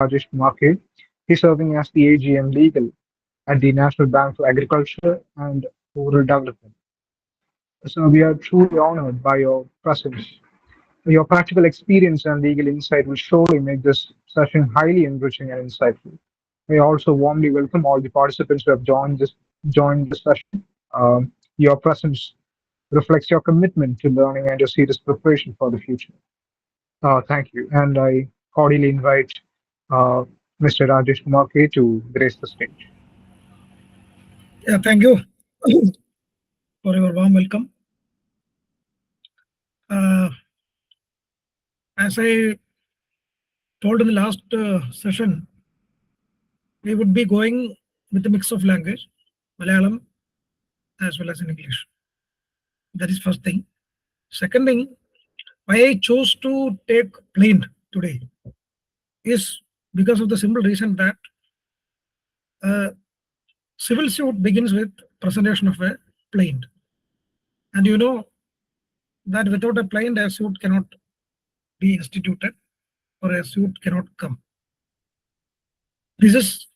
Rajesh Kumar. He's serving as the AGM Legal at the National Bank for Agriculture and Rural Development. So we are truly honored by your presence. Your practical experience and legal insight will surely make this session highly enriching and insightful. We also warmly welcome all the participants who have joined this session. Your presence reflects your commitment to learning and your serious preparation for the future. Thank you, and I cordially invite uh, Mr. Rajesh Kumar K to grace the stage. Yeah, thank you for your warm welcome. Uh, as I told in the last session, we would be going with a mix of language, Malayalam as well as in English. That is first thing. Second thing, why I chose to take plain today is because of the simple reason that uh, civil suit begins with presentation of a plaint, and you know that without a plaint, a suit cannot be instituted or a suit cannot come. This is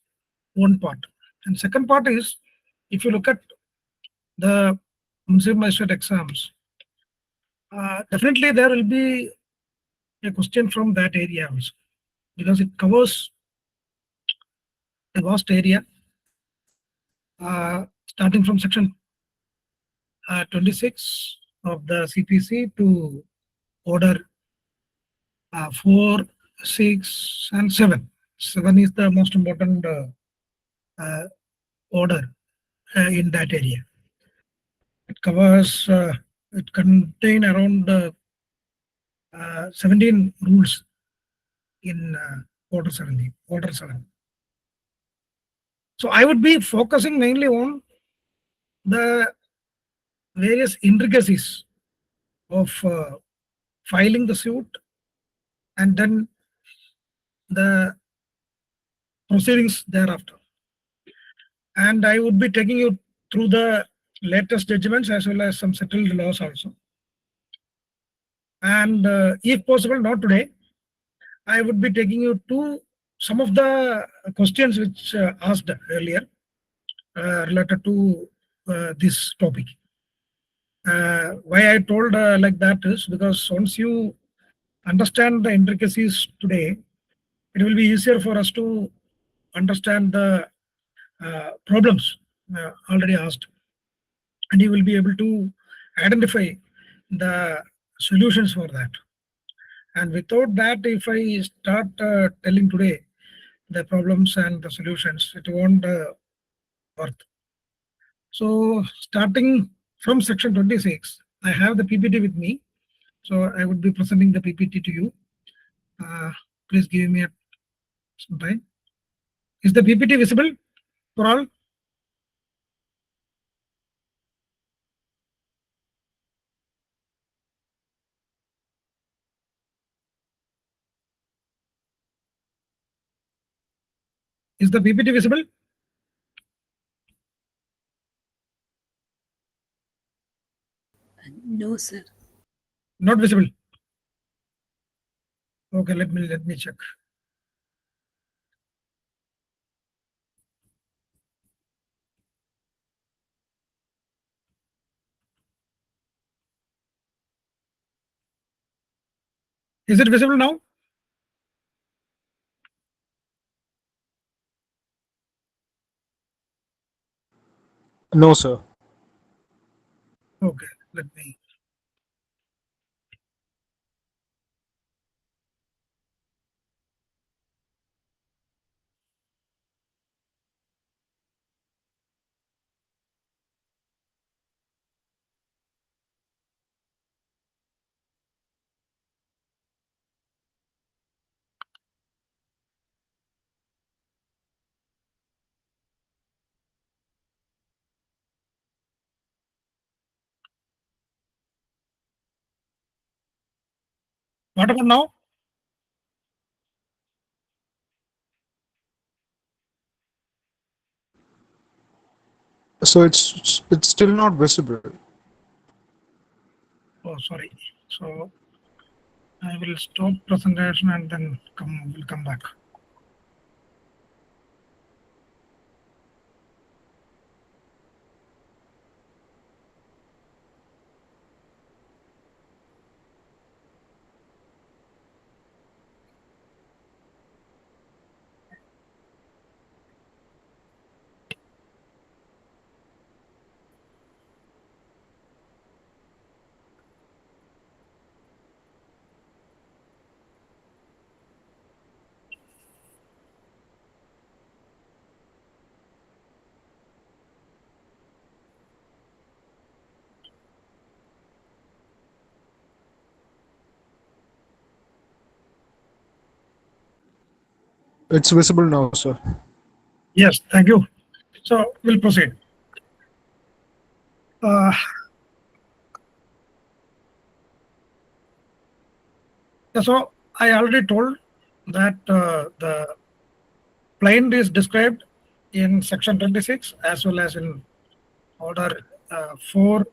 one part. And second part is, if you look at the municipal magistrate exams, definitely there will be a question from that area also, because it covers a vast area, starting from section 26 of the CPC to order 4, 6, and 7. 7 is the most important uh, order in that area. It covers, it contain around 17 rules in order 17, order 7. So I would be focusing mainly on the various intricacies of filing the suit and then the proceedings thereafter. And I would be taking you through the latest judgments as well as some settled laws also. And if possible, not today, I would be taking you to some of the questions which asked earlier related to this topic. Why I told like that is because once you understand the intricacies today, it will be easier for us to understand the problems already asked, and you will be able to identify the solutions for that. And without that, if I start telling today the problems and the solutions, it won't work. So starting from section 26, I have the PPT with me. So I would be presenting the PPT to you. Please give me some time. Is the PPT visible for all? Is the PPT visible? No, sir. Not visible. Okay, let me check. Is it visible now? No, sir. Okay, let me. What about now? So it's still not visible. Oh, sorry. So I will stop presentation and then will come back. It's visible now, sir. Yes, thank you. So we'll proceed. Uh, so I already told that the plane is described in section 26 as well as in order 4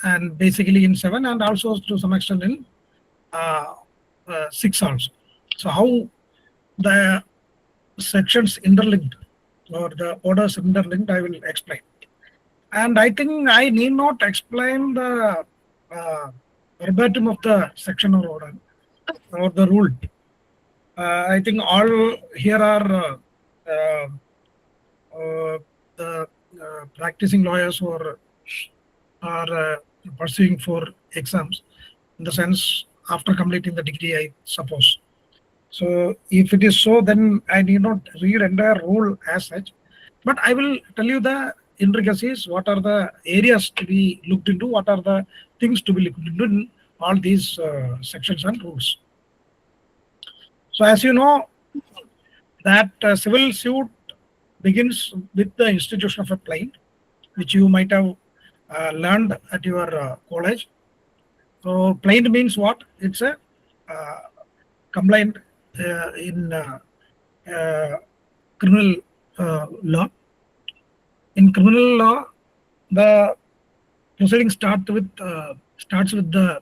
and basically in 7 and also to some extent in 6 also. So how the sections interlinked or the orders interlinked, I will explain. And I think I need not explain the verbatim of the section or order or the rule. I think all here are the practicing lawyers who are pursuing for exams, in the sense after completing the degree, I suppose. So if it is so, then I need not read entire rule as such, but I will tell you the intricacies, what are the areas to be looked into, what are the things to be looked into in all these sections and rules. So as you know, that civil suit begins with the institution of a plaint, which you might have learned at your college. So plaint means what? It's a complaint in criminal law. In criminal law, the proceeding starts with the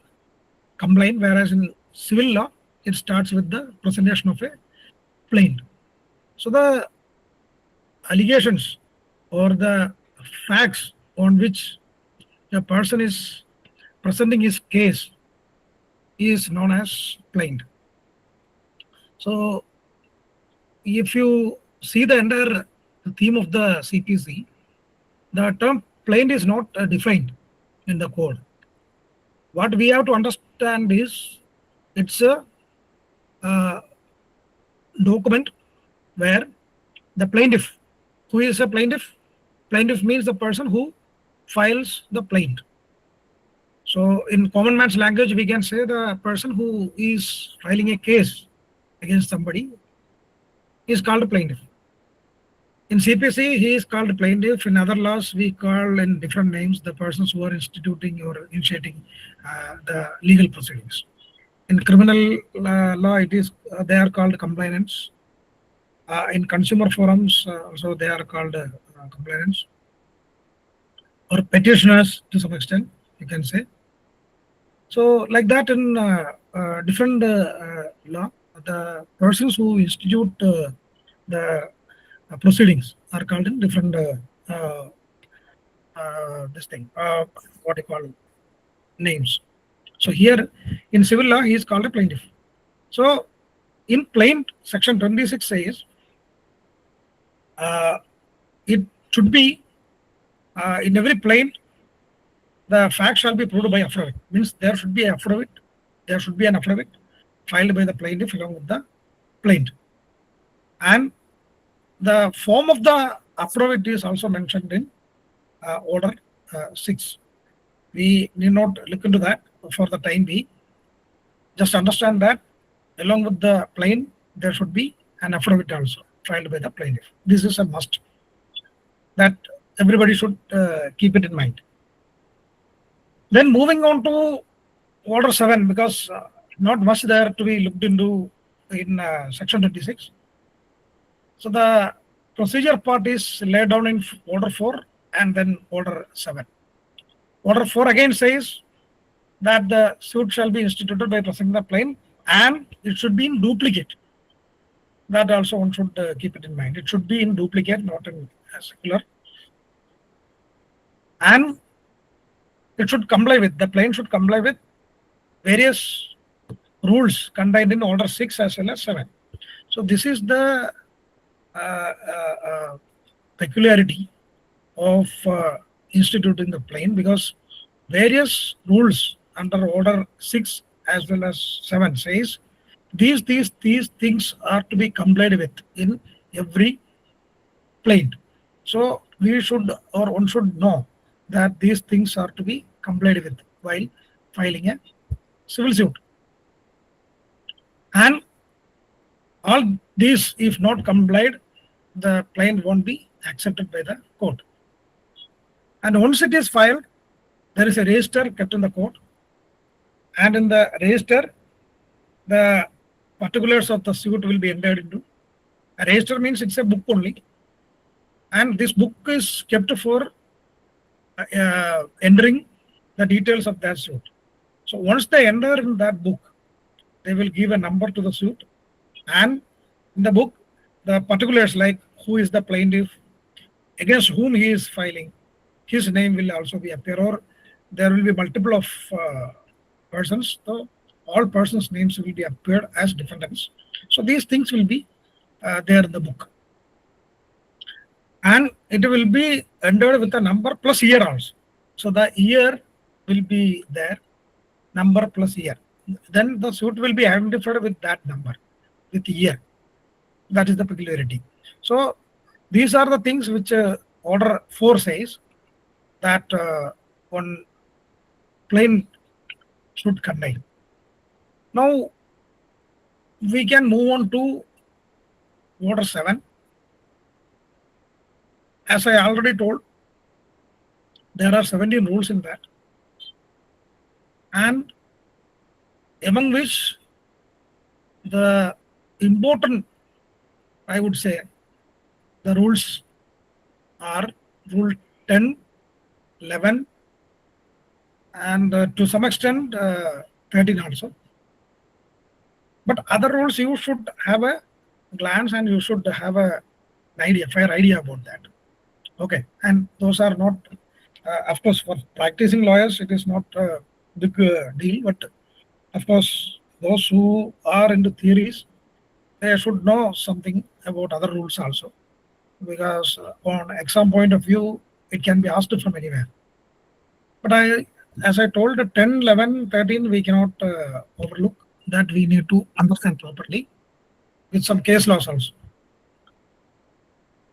complaint, whereas in civil law, it starts with the presentation of a plaint. So the allegations or the facts on which a person is presenting his case is known as plaint. So if you see the entire theme of the CPC, the term plaint is not defined in the code. What we have to understand is it's a document where the plaintiff, who is a plaintiff? Plaintiff means the person who files the plaint. So in common man's language, we can say the person who is filing a case against somebody is called a plaintiff. In CPC, he is called a plaintiff. In other laws, we call in different names the persons who are instituting or initiating the legal proceedings. In criminal law, it is they are called complainants. In consumer forums, also they are called complainants or petitioners to some extent, you can say. So like that in different law, the persons who institute the proceedings are called in different what you call names. So here in civil law, he is called a plaintiff. So in plaint, section 26 says it should be in every plaint, the fact shall be proved by affidavit. Means there should be an affidavit. There should be an affidavit filed by the plaintiff along with the plaint. And the form of the affidavit is also mentioned in order 6. We need not look into that for the time being. Just understand that along with the plaint, there should be an affidavit also filed by the plaintiff. This is a must that everybody should keep it in mind. Then moving on to order 7, because not much there to be looked into in section 26. So the procedure part is laid down in order 4 and then order 7. Order 4 again says that the suit shall be instituted by presenting the plaint and it should be in duplicate. That also one should keep it in mind. It should be in duplicate, not in singular. And it should comply with, the plaint should comply with various rules contained in order 6 as well as 7. So this is the peculiarity of instituting the plaint, because various rules under order 6 as well as 7 says these things are to be complied with in every plaint. So we should, or one should know that these things are to be complied with while filing a civil suit. And all These, if not complied, the plaint won't be accepted by the court. And once it is filed, there is a register kept in the court, and in the register, the particulars of the suit will be entered into. A register means it's a book only, and this book is kept for entering the details of that suit. So once they enter in that book, they will give a number to the suit, and in the book, the particulars like who is the plaintiff, against whom he is filing, his name will also be appear, or there will be multiple of persons. So all persons' names will be appeared as defendants. So these things will be there in the book, and it will be entered with a number plus year also. So the year will be there, number plus year. Then the suit will be identified with that number, with year. That is the peculiarity. So these are the things which Order 4 says that one plaint should contain. Now we can move on to Order 7. As I already told, there are 17 rules in that, and among which the important, I would say, the rules are Rule 10, 11, and to some extent 13 also. But other rules you should have a glance, and you should have a fair idea about that. Okay, and those are not, of course, for practicing lawyers, it is not a big deal, but of course, those who are into theories, they should know something about other rules also, because on exam point of view, it can be asked from anywhere. But as I told, 10, 11, 13, we cannot overlook. That we need to understand properly with some case laws also.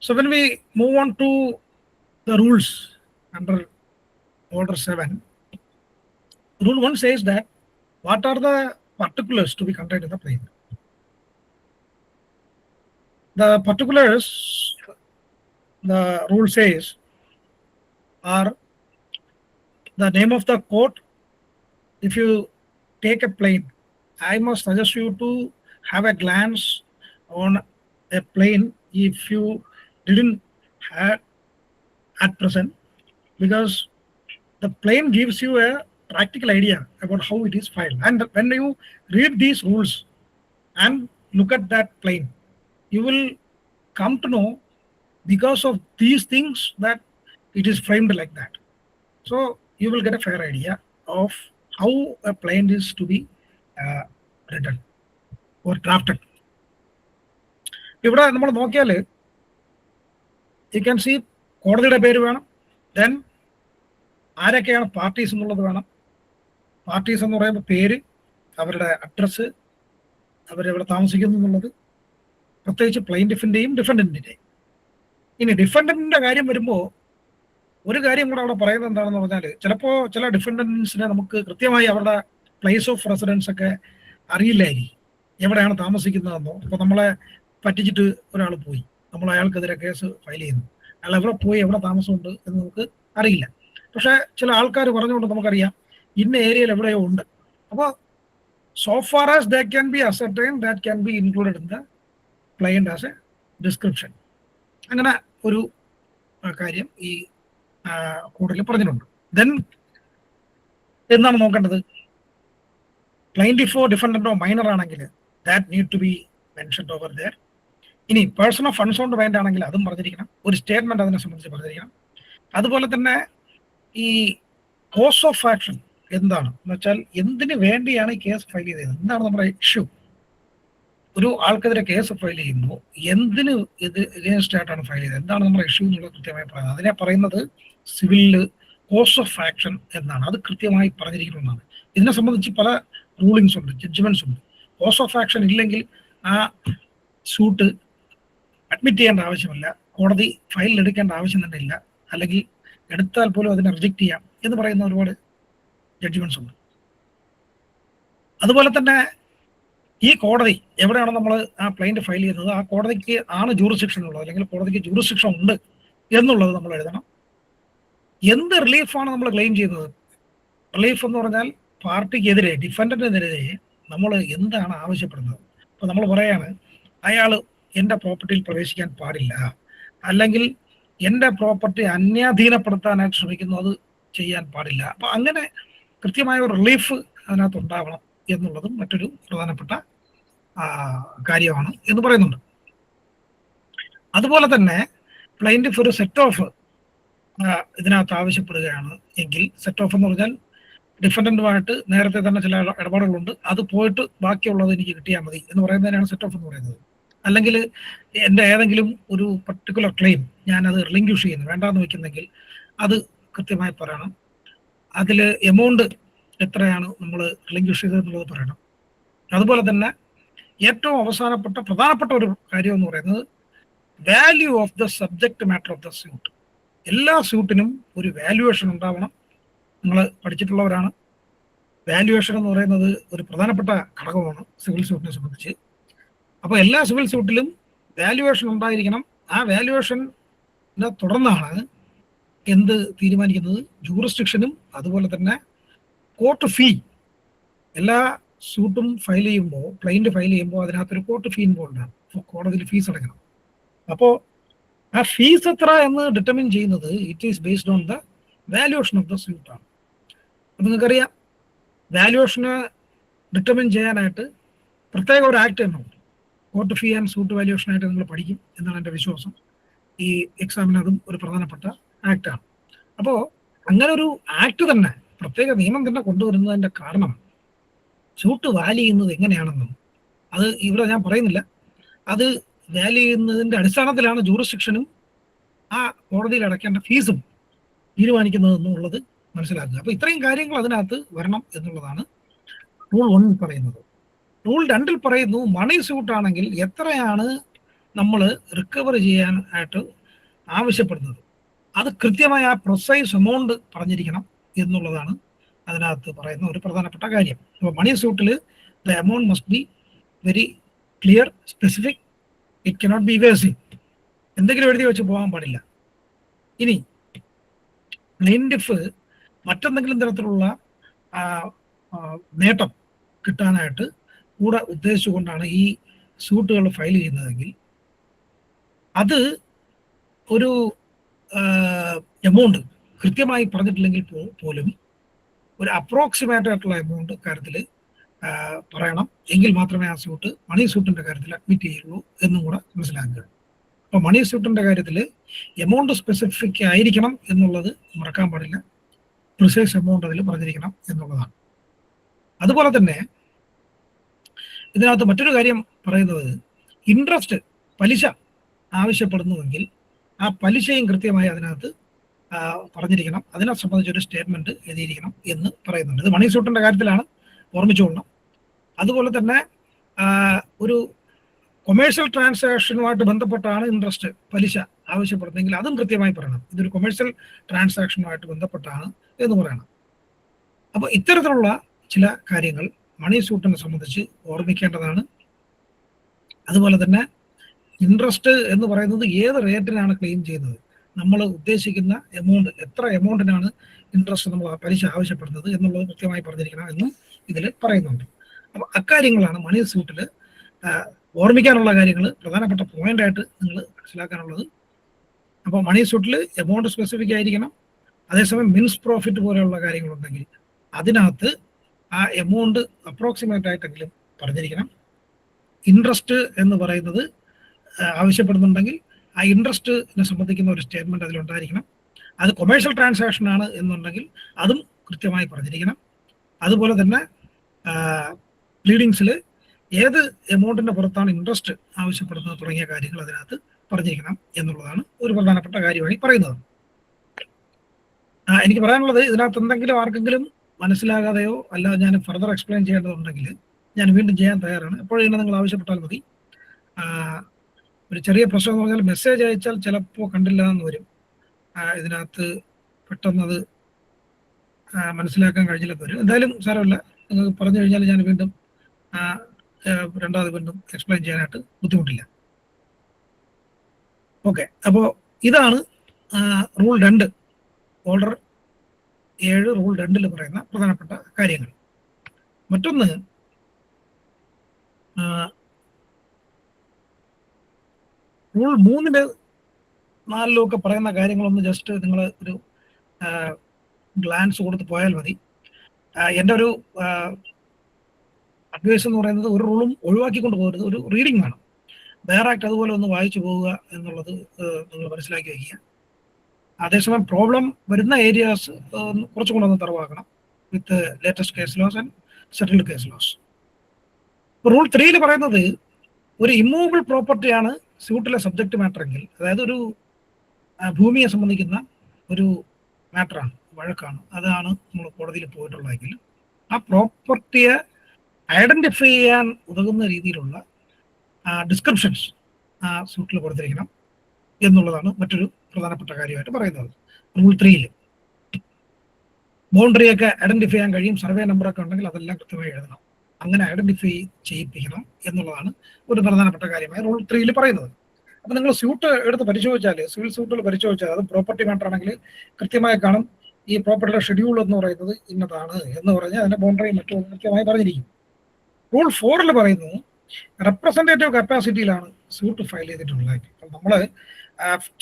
So when we move on to the rules under Order 7, Rule 1 says that what are the particulars to be contained in the plaint. The particulars, the rule says, are the name of the court. If you take a plaint, I must suggest you to have a glance on a plaint if you didn't have at present, because the plaint gives you a practical idea about how it is filed. And when you read these rules and look at that plaint, you will come to know, because of these things, that it is framed like that. So you will get a fair idea of how a plaint is to be written or drafted. ഇവിടെ നമ്മൾ നോക്കിയാൽ you can see കോടതിയുടെ പേര് വേണം, then ആരൊക്കെയാണ് parties എന്നുള്ളത് വേണം. Parties എന്ന് പറയുമ്പോൾ പേര്, അവരുടെ അഡ്രസ്സ്, അവരെവിടെ താമസിക്കുന്നു എന്നുള്ളത്, പ്രത്യേകിച്ച് പ്ലെയിൻറ്റിഫിൻ്റെയും ഡിഫൻഡൻറ്റിൻ്റെയും. ഇനി ഡിഫൻഡൻറ്റിൻ്റെ കാര്യം വരുമ്പോൾ ഒരു കാര്യം കൂടെ അവിടെ പറയുന്നത് എന്താണെന്ന് പറഞ്ഞാൽ, ചിലപ്പോൾ ചില ഡിഫൻഡൻസിനെ നമുക്ക് കൃത്യമായി അവരുടെ പ്ലേസ് ഓഫ് റെസിഡൻസ് ഒക്കെ അറിയില്ലായിരിക്കും, എവിടെയാണ് താമസിക്കുന്നതെന്നോ. ഇപ്പോൾ നമ്മളെ പറ്റിച്ചിട്ട് ഒരാൾ പോയി, നമ്മൾ അയാൾക്കെതിരെ കേസ് ഫയൽ ചെയ്യുന്നു, അയാൾ എവിടെ പോയി എവിടെ താമസമുണ്ട് എന്ന് നമുക്ക് അറിയില്ല. പക്ഷേ ചില ആൾക്കാർ പറഞ്ഞുകൊണ്ട് നമുക്കറിയാം ഇന്ന ഏരിയയിൽ എവിടെയോ ഉണ്ട്. അപ്പോൾ so far as that can be ascertained, that can be included in the plaint as a description. അങ്ങനെ ഒരു കാര്യം ഈ കോഡിൽ പറഞ്ഞിട്ടുണ്ട്. ദെൻ എന്താണ് നോക്കേണ്ടത്? പ്ലെയിൻറ്റിഫോ ഡിഫൻഡന്റോ മൈനർ ആണെങ്കിൽ that need to be mentioned over there. ഇനി പേഴ്സൺ ഓഫ് അൺസൗണ്ട് മൈൻഡ് ആണെങ്കിൽ അതും പറഞ്ഞിരിക്കണം, ഒരു സ്റ്റേറ്റ്മെന്റ് അതിനെ സംബന്ധിച്ച് പറഞ്ഞിരിക്കണം. അതുപോലെ തന്നെ ഈ കോസ് ഓഫ് ആക്ഷൻ എന്താണ് എന്ന് വെച്ചാൽ, എന്തിനു വേണ്ടിയാണ് ഈ കേസ് ഫയൽ ചെയ്തത്, എന്താണ് നമ്മുടെ ഇഷ്യൂ. ഒരു ആൾക്കെതിരെ കേസ് ഫയൽ ചെയ്യുമ്പോൾ എന്തിന് ഇത് എഗെയിൻസ്റ്റ് ആയിട്ടാണ് ഫയൽ ചെയ്തത്, എന്താണ് നമ്മുടെ ഇഷ്യൂ എന്നുള്ളത് കൃത്യമായി പറയുന്നത്. അതിനെ പറയുന്നത് സിവിലിൽ കോസ് ഓഫ് ആക്ഷൻ എന്നാണ്. അത് കൃത്യമായി പറഞ്ഞിരിക്കുന്നതാണ്. ഇതിനെ സംബന്ധിച്ച് പല റൂളിങ്സ് ഉണ്ട്, ജഡ്ജ്മെന്റ്സ് ഉണ്ട്. കോസ് ഓഫ് ആക്ഷൻ ഇല്ലെങ്കിൽ ആ സൂട്ട് അഡ്മിറ്റ് ചെയ്യേണ്ട ആവശ്യമില്ല, കോടതി ഫയലിൽ എടുക്കേണ്ട ആവശ്യം തന്നെ ഇല്ല, അല്ലെങ്കിൽ എടുത്താൽ പോലും അതിനെ റിജക്ട് ചെയ്യാം എന്ന് പറയുന്ന ഒരുപാട് ജഡ്ജ്മെന്റ്സ് ഉണ്ട്. അതുപോലെ തന്നെ ഈ കോടതി എവിടെയാണ് നമ്മൾ ആ ക്ലെയിന്റ് ഫയൽ ചെയ്യുന്നത്, ആ കോടതിക്ക് ആണ് ജൂറിസ്ഡിക്ഷൻ ഉള്ളത്, അല്ലെങ്കിൽ കോടതിക്ക് ജൂറിസ്ഡിക്ഷൻ ഉണ്ട് എന്നുള്ളത് നമ്മൾ എഴുതണം. എന്ത് റിലീഫാണ് നമ്മൾ ക്ലെയിം ചെയ്യുന്നത്? റിലീഫ് എന്ന് പറഞ്ഞാൽ പാർട്ടിക്കെതിരെ, ഡിഫൻഡന്റിനെതിരെ നമ്മൾ എന്താണ് ആവശ്യപ്പെടുന്നത്. അപ്പൊ നമ്മൾ പറയാണ് അയാൾ എൻ്റെ പ്രോപ്പർട്ടിയിൽ പ്രവേശിക്കാൻ പാടില്ല, അല്ലെങ്കിൽ എൻ്റെ പ്രോപ്പർട്ടി അന്യാധീനപ്പെടുത്താനായിട്ട് ശ്രമിക്കുന്നു, അത് ചെയ്യാൻ പാടില്ല. അപ്പൊ അങ്ങനെ കൃത്യമായ ഒരു റിലീഫ് അതിനകത്ത് ഉണ്ടാവണം എന്നുള്ളതും മറ്റൊരു പ്രധാനപ്പെട്ട കാര്യമാണ് എന്ന് പറയുന്നുണ്ട്. അതുപോലെ തന്നെ പ്ലെയിന്റിഫ് ഒരു സെറ്റ് ഓഫ് ഇതിനകത്ത് ആവശ്യപ്പെടുകയാണ് എങ്കിൽ, സെറ്റ് ഓഫ് എന്ന് പറഞ്ഞാൽ ഡിഫൻഡന്റുമായിട്ട് നേരത്തെ തന്നെ ചില ഇടപാടുകളുണ്ട്, അത് പോയിട്ട് ബാക്കിയുള്ളത് എനിക്ക് കിട്ടിയാൽ മതി എന്ന് പറയുന്നതിനാണ് സെറ്റ് ഓഫ് എന്ന് പറയുന്നത്. അല്ലെങ്കിൽ എൻ്റെ ഏതെങ്കിലും ഒരു പർട്ടിക്കുലർ ക്ലെയിം ഞാനത് റിലിങ്ക്വിഷ് ചെയ്യുന്നു, വേണ്ടാന്ന് വെക്കുന്നെങ്കിൽ അത് കൃത്യമായി പറയണം. അതിൽ എമൗണ്ട് എത്രയാണ് നമ്മൾ റിലിങ്ക്വിഷ് ചെയ്തതെന്നുള്ളത് പറയണം. അതുപോലെ തന്നെ ഏറ്റവും അവസാനപ്പെട്ട പ്രധാനപ്പെട്ട ഒരു കാര്യം എന്ന് പറയുന്നത് value of the subject matter of the suit. എല്ലാ സ്യൂട്ടിനും ഒരു വാല്യുവേഷൻ ഉണ്ടാവണം. നിങ്ങൾ പഠിച്ചിട്ടുള്ളവരാണ്. വാല്യുവേഷൻ എന്ന് പറയുന്നത് ഒരു പ്രധാനപ്പെട്ട ഘടകമാണ് സിവിൽ സ്യൂട്ടിനെ സംബന്ധിച്ച്. അപ്പോൾ എല്ലാ സിവിൽ സ്യൂട്ടിലും വാല്യുവേഷൻ ഉണ്ടായിരിക്കണം. ആ വാല്യുവേഷനെ തുടർന്നാണ് എന്ത് തീരുമാനിക്കുന്നത്, ജൂറിസ്ഡിക്ഷനും അതുപോലെ തന്നെ കോർട്ട് ഫീ. എല്ലാ സ്യൂട്ടും ഫയൽ ചെയ്യുമ്പോൾ, ക്ലൈന്റ് ഫയൽ ചെയ്യുമ്പോൾ അതിനകത്തൊരു കോർട്ട് ഫീ ഇൻവോൾവ് ആണ്. കോടതിയിൽ ഫീസ് അടയ്ക്കണം. അപ്പോൾ ആ ഫീസ് എത്ര എന്ന് ഡിറ്റർമിൻ ചെയ്യുന്നത് it is based on the valuation of the suit ആണ്. അപ്പം നിങ്ങൾക്കറിയാം, വാല്യുവേഷന് ഡിറ്റർമിൻ ചെയ്യാനായിട്ട് പ്രത്യേക ഒരു ആക്ട് തന്നെ ഉണ്ട്. കോർട്ട് ഫീ ആൻഡ് സൂട്ട് വാല്യുവേഷനായിട്ട് നിങ്ങൾ പഠിക്കും എന്നാണ് എൻ്റെ വിശ്വാസം. ഈ എക്സാമിന് അതും ഒരു പ്രധാനപ്പെട്ട ആക്ടാണ്. അപ്പോൾ അങ്ങനെ ഒരു ആക്ട് തന്നെ, പ്രത്യേക നിയമം തന്നെ കൊണ്ടുവരുന്നതിൻ്റെ കാരണം സ്യൂട്ട് വാല്യൂ ചെയ്യുന്നത് എങ്ങനെയാണെന്നും അത് ഇവിടെ ഞാൻ പറയുന്നില്ല. അത് വാല്യൂ ചെയ്യുന്നതിൻ്റെ അടിസ്ഥാനത്തിലാണ് ജൂറിസ്ഡിക്ഷനും ആ കോടതിയിൽ അടയ്ക്കേണ്ട ഫീസും തീരുമാനിക്കുന്നതെന്നുള്ളത് മനസ്സിലാക്കുക. അപ്പോൾ ഇത്രയും കാര്യങ്ങൾ അതിനകത്ത് വരണം എന്നുള്ളതാണ് റൂൾ 1 പറയുന്നത്. റൂൾ 2 പറയുന്നു, മണി സ്യൂട്ട് ആണെങ്കിൽ എത്രയാണ് നമ്മൾ റിക്കവർ ചെയ്യാനായിട്ട് ആവശ്യപ്പെടുന്നത്, അത് കൃത്യമായ ആ പ്രിസൈസ് എമൗണ്ട് പറഞ്ഞിരിക്കണം എന്നുള്ളതാണ് അതിനകത്ത് പറയുന്ന ഒരു പ്രധാനപ്പെട്ട കാര്യം. അപ്പോൾ മണി സ്യൂട്ടിൽ the amount must be very clear, specific, it cannot be evasive. എന്തെങ്കിലും എഴുതി വെച്ച് പോകാൻ പാടില്ല. ഇനി പ്ലെയിന്റിഫ് മറ്റെന്തെങ്കിലും തരത്തിലുള്ള നേട്ടം കിട്ടാനായിട്ട് കൂടെ ഉദ്ദേശിച്ചുകൊണ്ടാണ് ഈ സ്യൂട്ടുകൾ ഫയൽ ചെയ്യുന്നതെങ്കിൽ അത് ഒരു എമൗണ്ട് കൃത്യമായി പറഞ്ഞിട്ടില്ലെങ്കിൽ പോലും ഒരു അപ്രോക്സിമേറ്റ് ആയിട്ടുള്ള എമൗണ്ട് കാര്യത്തിൽ പറയണം. എങ്കിൽ മാത്രമേ ആ സ്യൂട്ട് മണി സ്യൂട്ടിൻ്റെ കാര്യത്തിൽ അഡ്മിറ്റ് ചെയ്യുള്ളൂ എന്നും കൂടെ മനസ്സിലാക്കുക. അപ്പോൾ മണി സ്യൂട്ടിൻ്റെ കാര്യത്തിൽ എമൗണ്ട് സ്പെസിഫിക് ആയിരിക്കണം എന്നുള്ളത് മറക്കാൻ പാടില്ല. പ്രിസൈസ് എമൗണ്ട് അതിൽ പറഞ്ഞിരിക്കണം എന്നുള്ളതാണ്. അതുപോലെ തന്നെ ഇതിനകത്ത് മറ്റൊരു കാര്യം പറയുന്നത്, ഇൻട്രസ്റ്റ്, പലിശ ആവശ്യപ്പെടുന്നുവെങ്കിൽ ആ പലിശയും കൃത്യമായി അതിനകത്ത് പറഞ്ഞിരിക്കണം. അതിനെ സംബന്ധിച്ചൊരു സ്റ്റേറ്റ്മെന്റ് എഴുതിയിരിക്കണം എന്ന് പറയുന്നുണ്ട്. ഇത് മണി സ്യൂട്ടിൻ്റെ കാര്യത്തിലാണ്, ഓർമ്മിച്ചുകൊള്ളണം. അതുപോലെ തന്നെ ഒരു കൊമേഴ്ഷ്യൽ ട്രാൻസാക്ഷനുമായിട്ട് ബന്ധപ്പെട്ടാണ് ഇൻട്രസ്റ്റ്, പലിശ ആവശ്യപ്പെടുന്നതെങ്കിൽ അതും കൃത്യമായി പറയണം. ഇതൊരു കൊമേഴ്ഷ്യൽ ട്രാൻസാക്ഷനുമായിട്ട് ബന്ധപ്പെട്ടാണ് എന്ന് പറയണം. അപ്പോൾ ഇത്തരത്തിലുള്ള ചില കാര്യങ്ങൾ മണി സ്യൂട്ടിനെ സംബന്ധിച്ച് ഓർമ്മിക്കേണ്ടതാണ്. അതുപോലെ തന്നെ ഇൻട്രസ്റ്റ് എന്ന് പറയുന്നത് ഏത് റേറ്റിനാണ് ക്ലെയിം ചെയ്യുന്നത്, നമ്മൾ ഉദ്ദേശിക്കുന്ന എമൗണ്ട്, എത്ര എമൗണ്ടിനാണ് ഇൻട്രസ്റ്റ് നമ്മൾ പലിശ ആവശ്യപ്പെടുന്നത് എന്നുള്ളത് കൃത്യമായി പറഞ്ഞിരിക്കണം എന്നും ഇതിൽ പറയുന്നുണ്ട്. അപ്പോൾ അക്കാര്യങ്ങളാണ് മണി സ്യൂട്ടിൽ ഓർമ്മിക്കാനുള്ള കാര്യങ്ങൾ, പ്രധാനപ്പെട്ട പോയിന്റായിട്ട് നിങ്ങൾ മനസ്സിലാക്കാനുള്ളത്. അപ്പോൾ മണി സ്യൂട്ടിൽ എമൗണ്ട് സ്പെസിഫിക് ആയിരിക്കണം. അതേസമയം മിൻസ് പ്രോഫിറ്റ് പോലെയുള്ള കാര്യങ്ങളുണ്ടെങ്കിൽ അതിനകത്ത് ആ എമൗണ്ട് അപ്രോക്സിമേറ്റ് ആയിട്ടെങ്കിലും പറഞ്ഞിരിക്കണം. ഇൻട്രസ്റ്റ് എന്ന് പറയുന്നത് ആവശ്യപ്പെടുന്നുണ്ടെങ്കിൽ ആ ഇൻട്രസ്റ്റിനെ സംബന്ധിക്കുന്ന ഒരു സ്റ്റേറ്റ്മെന്റ് അതിലുണ്ടായിരിക്കണം. അത് കൊമേഴ്ഷ്യൽ ട്രാൻസാക്ഷൻ ആണ് എന്നുണ്ടെങ്കിൽ അതും കൃത്യമായി പറഞ്ഞിരിക്കണം. അതുപോലെ തന്നെ പ്ലീഡിങ്സിൽ ഏത് എമൗണ്ടിന്റെ പുറത്താണ് ഇൻട്രസ്റ്റ് ആവശ്യപ്പെടുന്നത് തുടങ്ങിയ കാര്യങ്ങൾ അതിനകത്ത് പറഞ്ഞിരിക്കണം എന്നുള്ളതാണ് ഒരു പ്രധാനപ്പെട്ട കാര്യമായി പറയുന്നത്. എനിക്ക് പറയാനുള്ളത്, ഇതിനകത്ത് എന്തെങ്കിലും ആർക്കെങ്കിലും മനസ്സിലാകാതെയോ അല്ല ഞാൻ ഫർദർ എക്സ്പ്ലെയിൻ ചെയ്യേണ്ടതുണ്ടെങ്കിൽ ഞാൻ വീണ്ടും ചെയ്യാൻ തയ്യാറാണ്. എപ്പോഴും നിങ്ങൾ ആവശ്യപ്പെട്ടാൽ മതി. ഒരു ചെറിയ പ്രശ്നം എന്ന് പറഞ്ഞാൽ മെസ്സേജ് അയച്ചാൽ ചിലപ്പോൾ കണ്ടില്ല എന്ന് വരും. ഇതിനകത്ത് പെട്ടെന്നത് മനസ്സിലാക്കാൻ കഴിഞ്ഞില്ലെന്ന് വരും. എന്തായാലും സാരമില്ല, നിങ്ങൾ പറഞ്ഞു കഴിഞ്ഞാൽ ഞാൻ വീണ്ടും രണ്ടാമത് വീണ്ടും എക്സ്പ്ലെയിൻ ചെയ്യാനായിട്ട് ബുദ്ധിമുട്ടില്ല. ഓക്കെ, അപ്പോൾ ഇതാണ് റൂൾ 2, ഓർഡർ 7 റൂൾ 2 പറയുന്ന പ്രധാനപ്പെട്ട കാര്യങ്ങൾ. മറ്റൊന്ന്, റൂൾ 3 4 ഒക്കെ പറയുന്ന കാര്യങ്ങളൊന്ന് ജസ്റ്റ് നിങ്ങൾ ഒരു ഗ്ലാൻസ് കൊടുത്ത് പോയാൽ മതി. എൻ്റെ ഒരു അഡ്വൈസ് എന്ന് പറയുന്നത് ഒരു റൂളും ഒഴിവാക്കിക്കൊണ്ട് പോകരുത്, ഒരു റീഡിംഗ് വേണം. ഡയറക്റ്റ് അതുപോലെ ഒന്ന് വായിച്ചു പോവുക എന്നുള്ളത് നിങ്ങൾ മനസ്സിലാക്കി വയ്ക്കുക. അതേസമയം പ്രോബ്ലം വരുന്ന ഏരിയാസ് കുറച്ചുകൂടെ ഒന്ന് തറവാക്കണം with latest case laws and settled case laws. Rule 3 പറയുന്നത് ഒരു ഇമ്മൂവബിൾ പ്രോപ്പർട്ടിയാണ് സ്യൂട്ടിലെ സബ്ജക്റ്റ് മാറ്റർ എങ്കിൽ, അതായത് ഒരു ഭൂമിയെ സംബന്ധിക്കുന്ന ഒരു മാറ്ററാണ്, വഴക്കാണ്, അതാണ് നമ്മൾ കോടതിയിൽ പോയിട്ടുള്ളതെങ്കിൽ ആ പ്രോപ്പർട്ടിയെ ഐഡന്റിഫൈ ചെയ്യാൻ ഉതകുന്ന രീതിയിലുള്ള ഡിസ്ക്രിപ്ഷൻസ് ആ സ്യൂട്ടിൽ കൊടുത്തിരിക്കണം എന്നുള്ളതാണ് മറ്റൊരു പ്രധാനപ്പെട്ട കാര്യമായിട്ട് പറയുന്നത്. റൂൾ 3 ബൗണ്ടറിയൊക്കെ ഐഡന്റിഫൈ ചെയ്യാൻ കഴിയും, സർവേ നമ്പറൊക്കെ ഉണ്ടെങ്കിൽ അതെല്ലാം കൃത്യമായി എഴുതണം, അങ്ങനെ ഐഡന്റിഫൈ ചെയ്യിപ്പിക്കണം എന്നുള്ളതാണ് ഒരു പ്രധാനപ്പെട്ട കാര്യമായി റൂൾ 3 പറയുന്നത്. അപ്പം നിങ്ങൾ സ്യൂട്ട് എടുത്ത് പരിശോധിച്ചാൽ, സിവിൽ സ്യൂട്ടുകൾ പരിശോധിച്ചാൽ, അത് പ്രോപ്പർട്ടി മാറ്റർ ആണെങ്കിൽ കൃത്യമായി കാണും ഈ പ്രോപ്പർട്ടിയുടെ ഷെഡ്യൂൾ എന്ന് പറയുന്നത് ഇന്നതാണ് എന്ന് പറഞ്ഞ് അതിന്റെ ബൗണ്ടറി മറ്റും കൃത്യമായി പറഞ്ഞിരിക്കും. റൂൾ 4 പറയുന്നു റെപ്രസെന്റേറ്റീവ് കപ്പാസിറ്റിയിലാണ് സ്യൂട്ട് ഫയൽ ചെയ്തിട്ടുള്ളത്. അപ്പം നമ്മൾ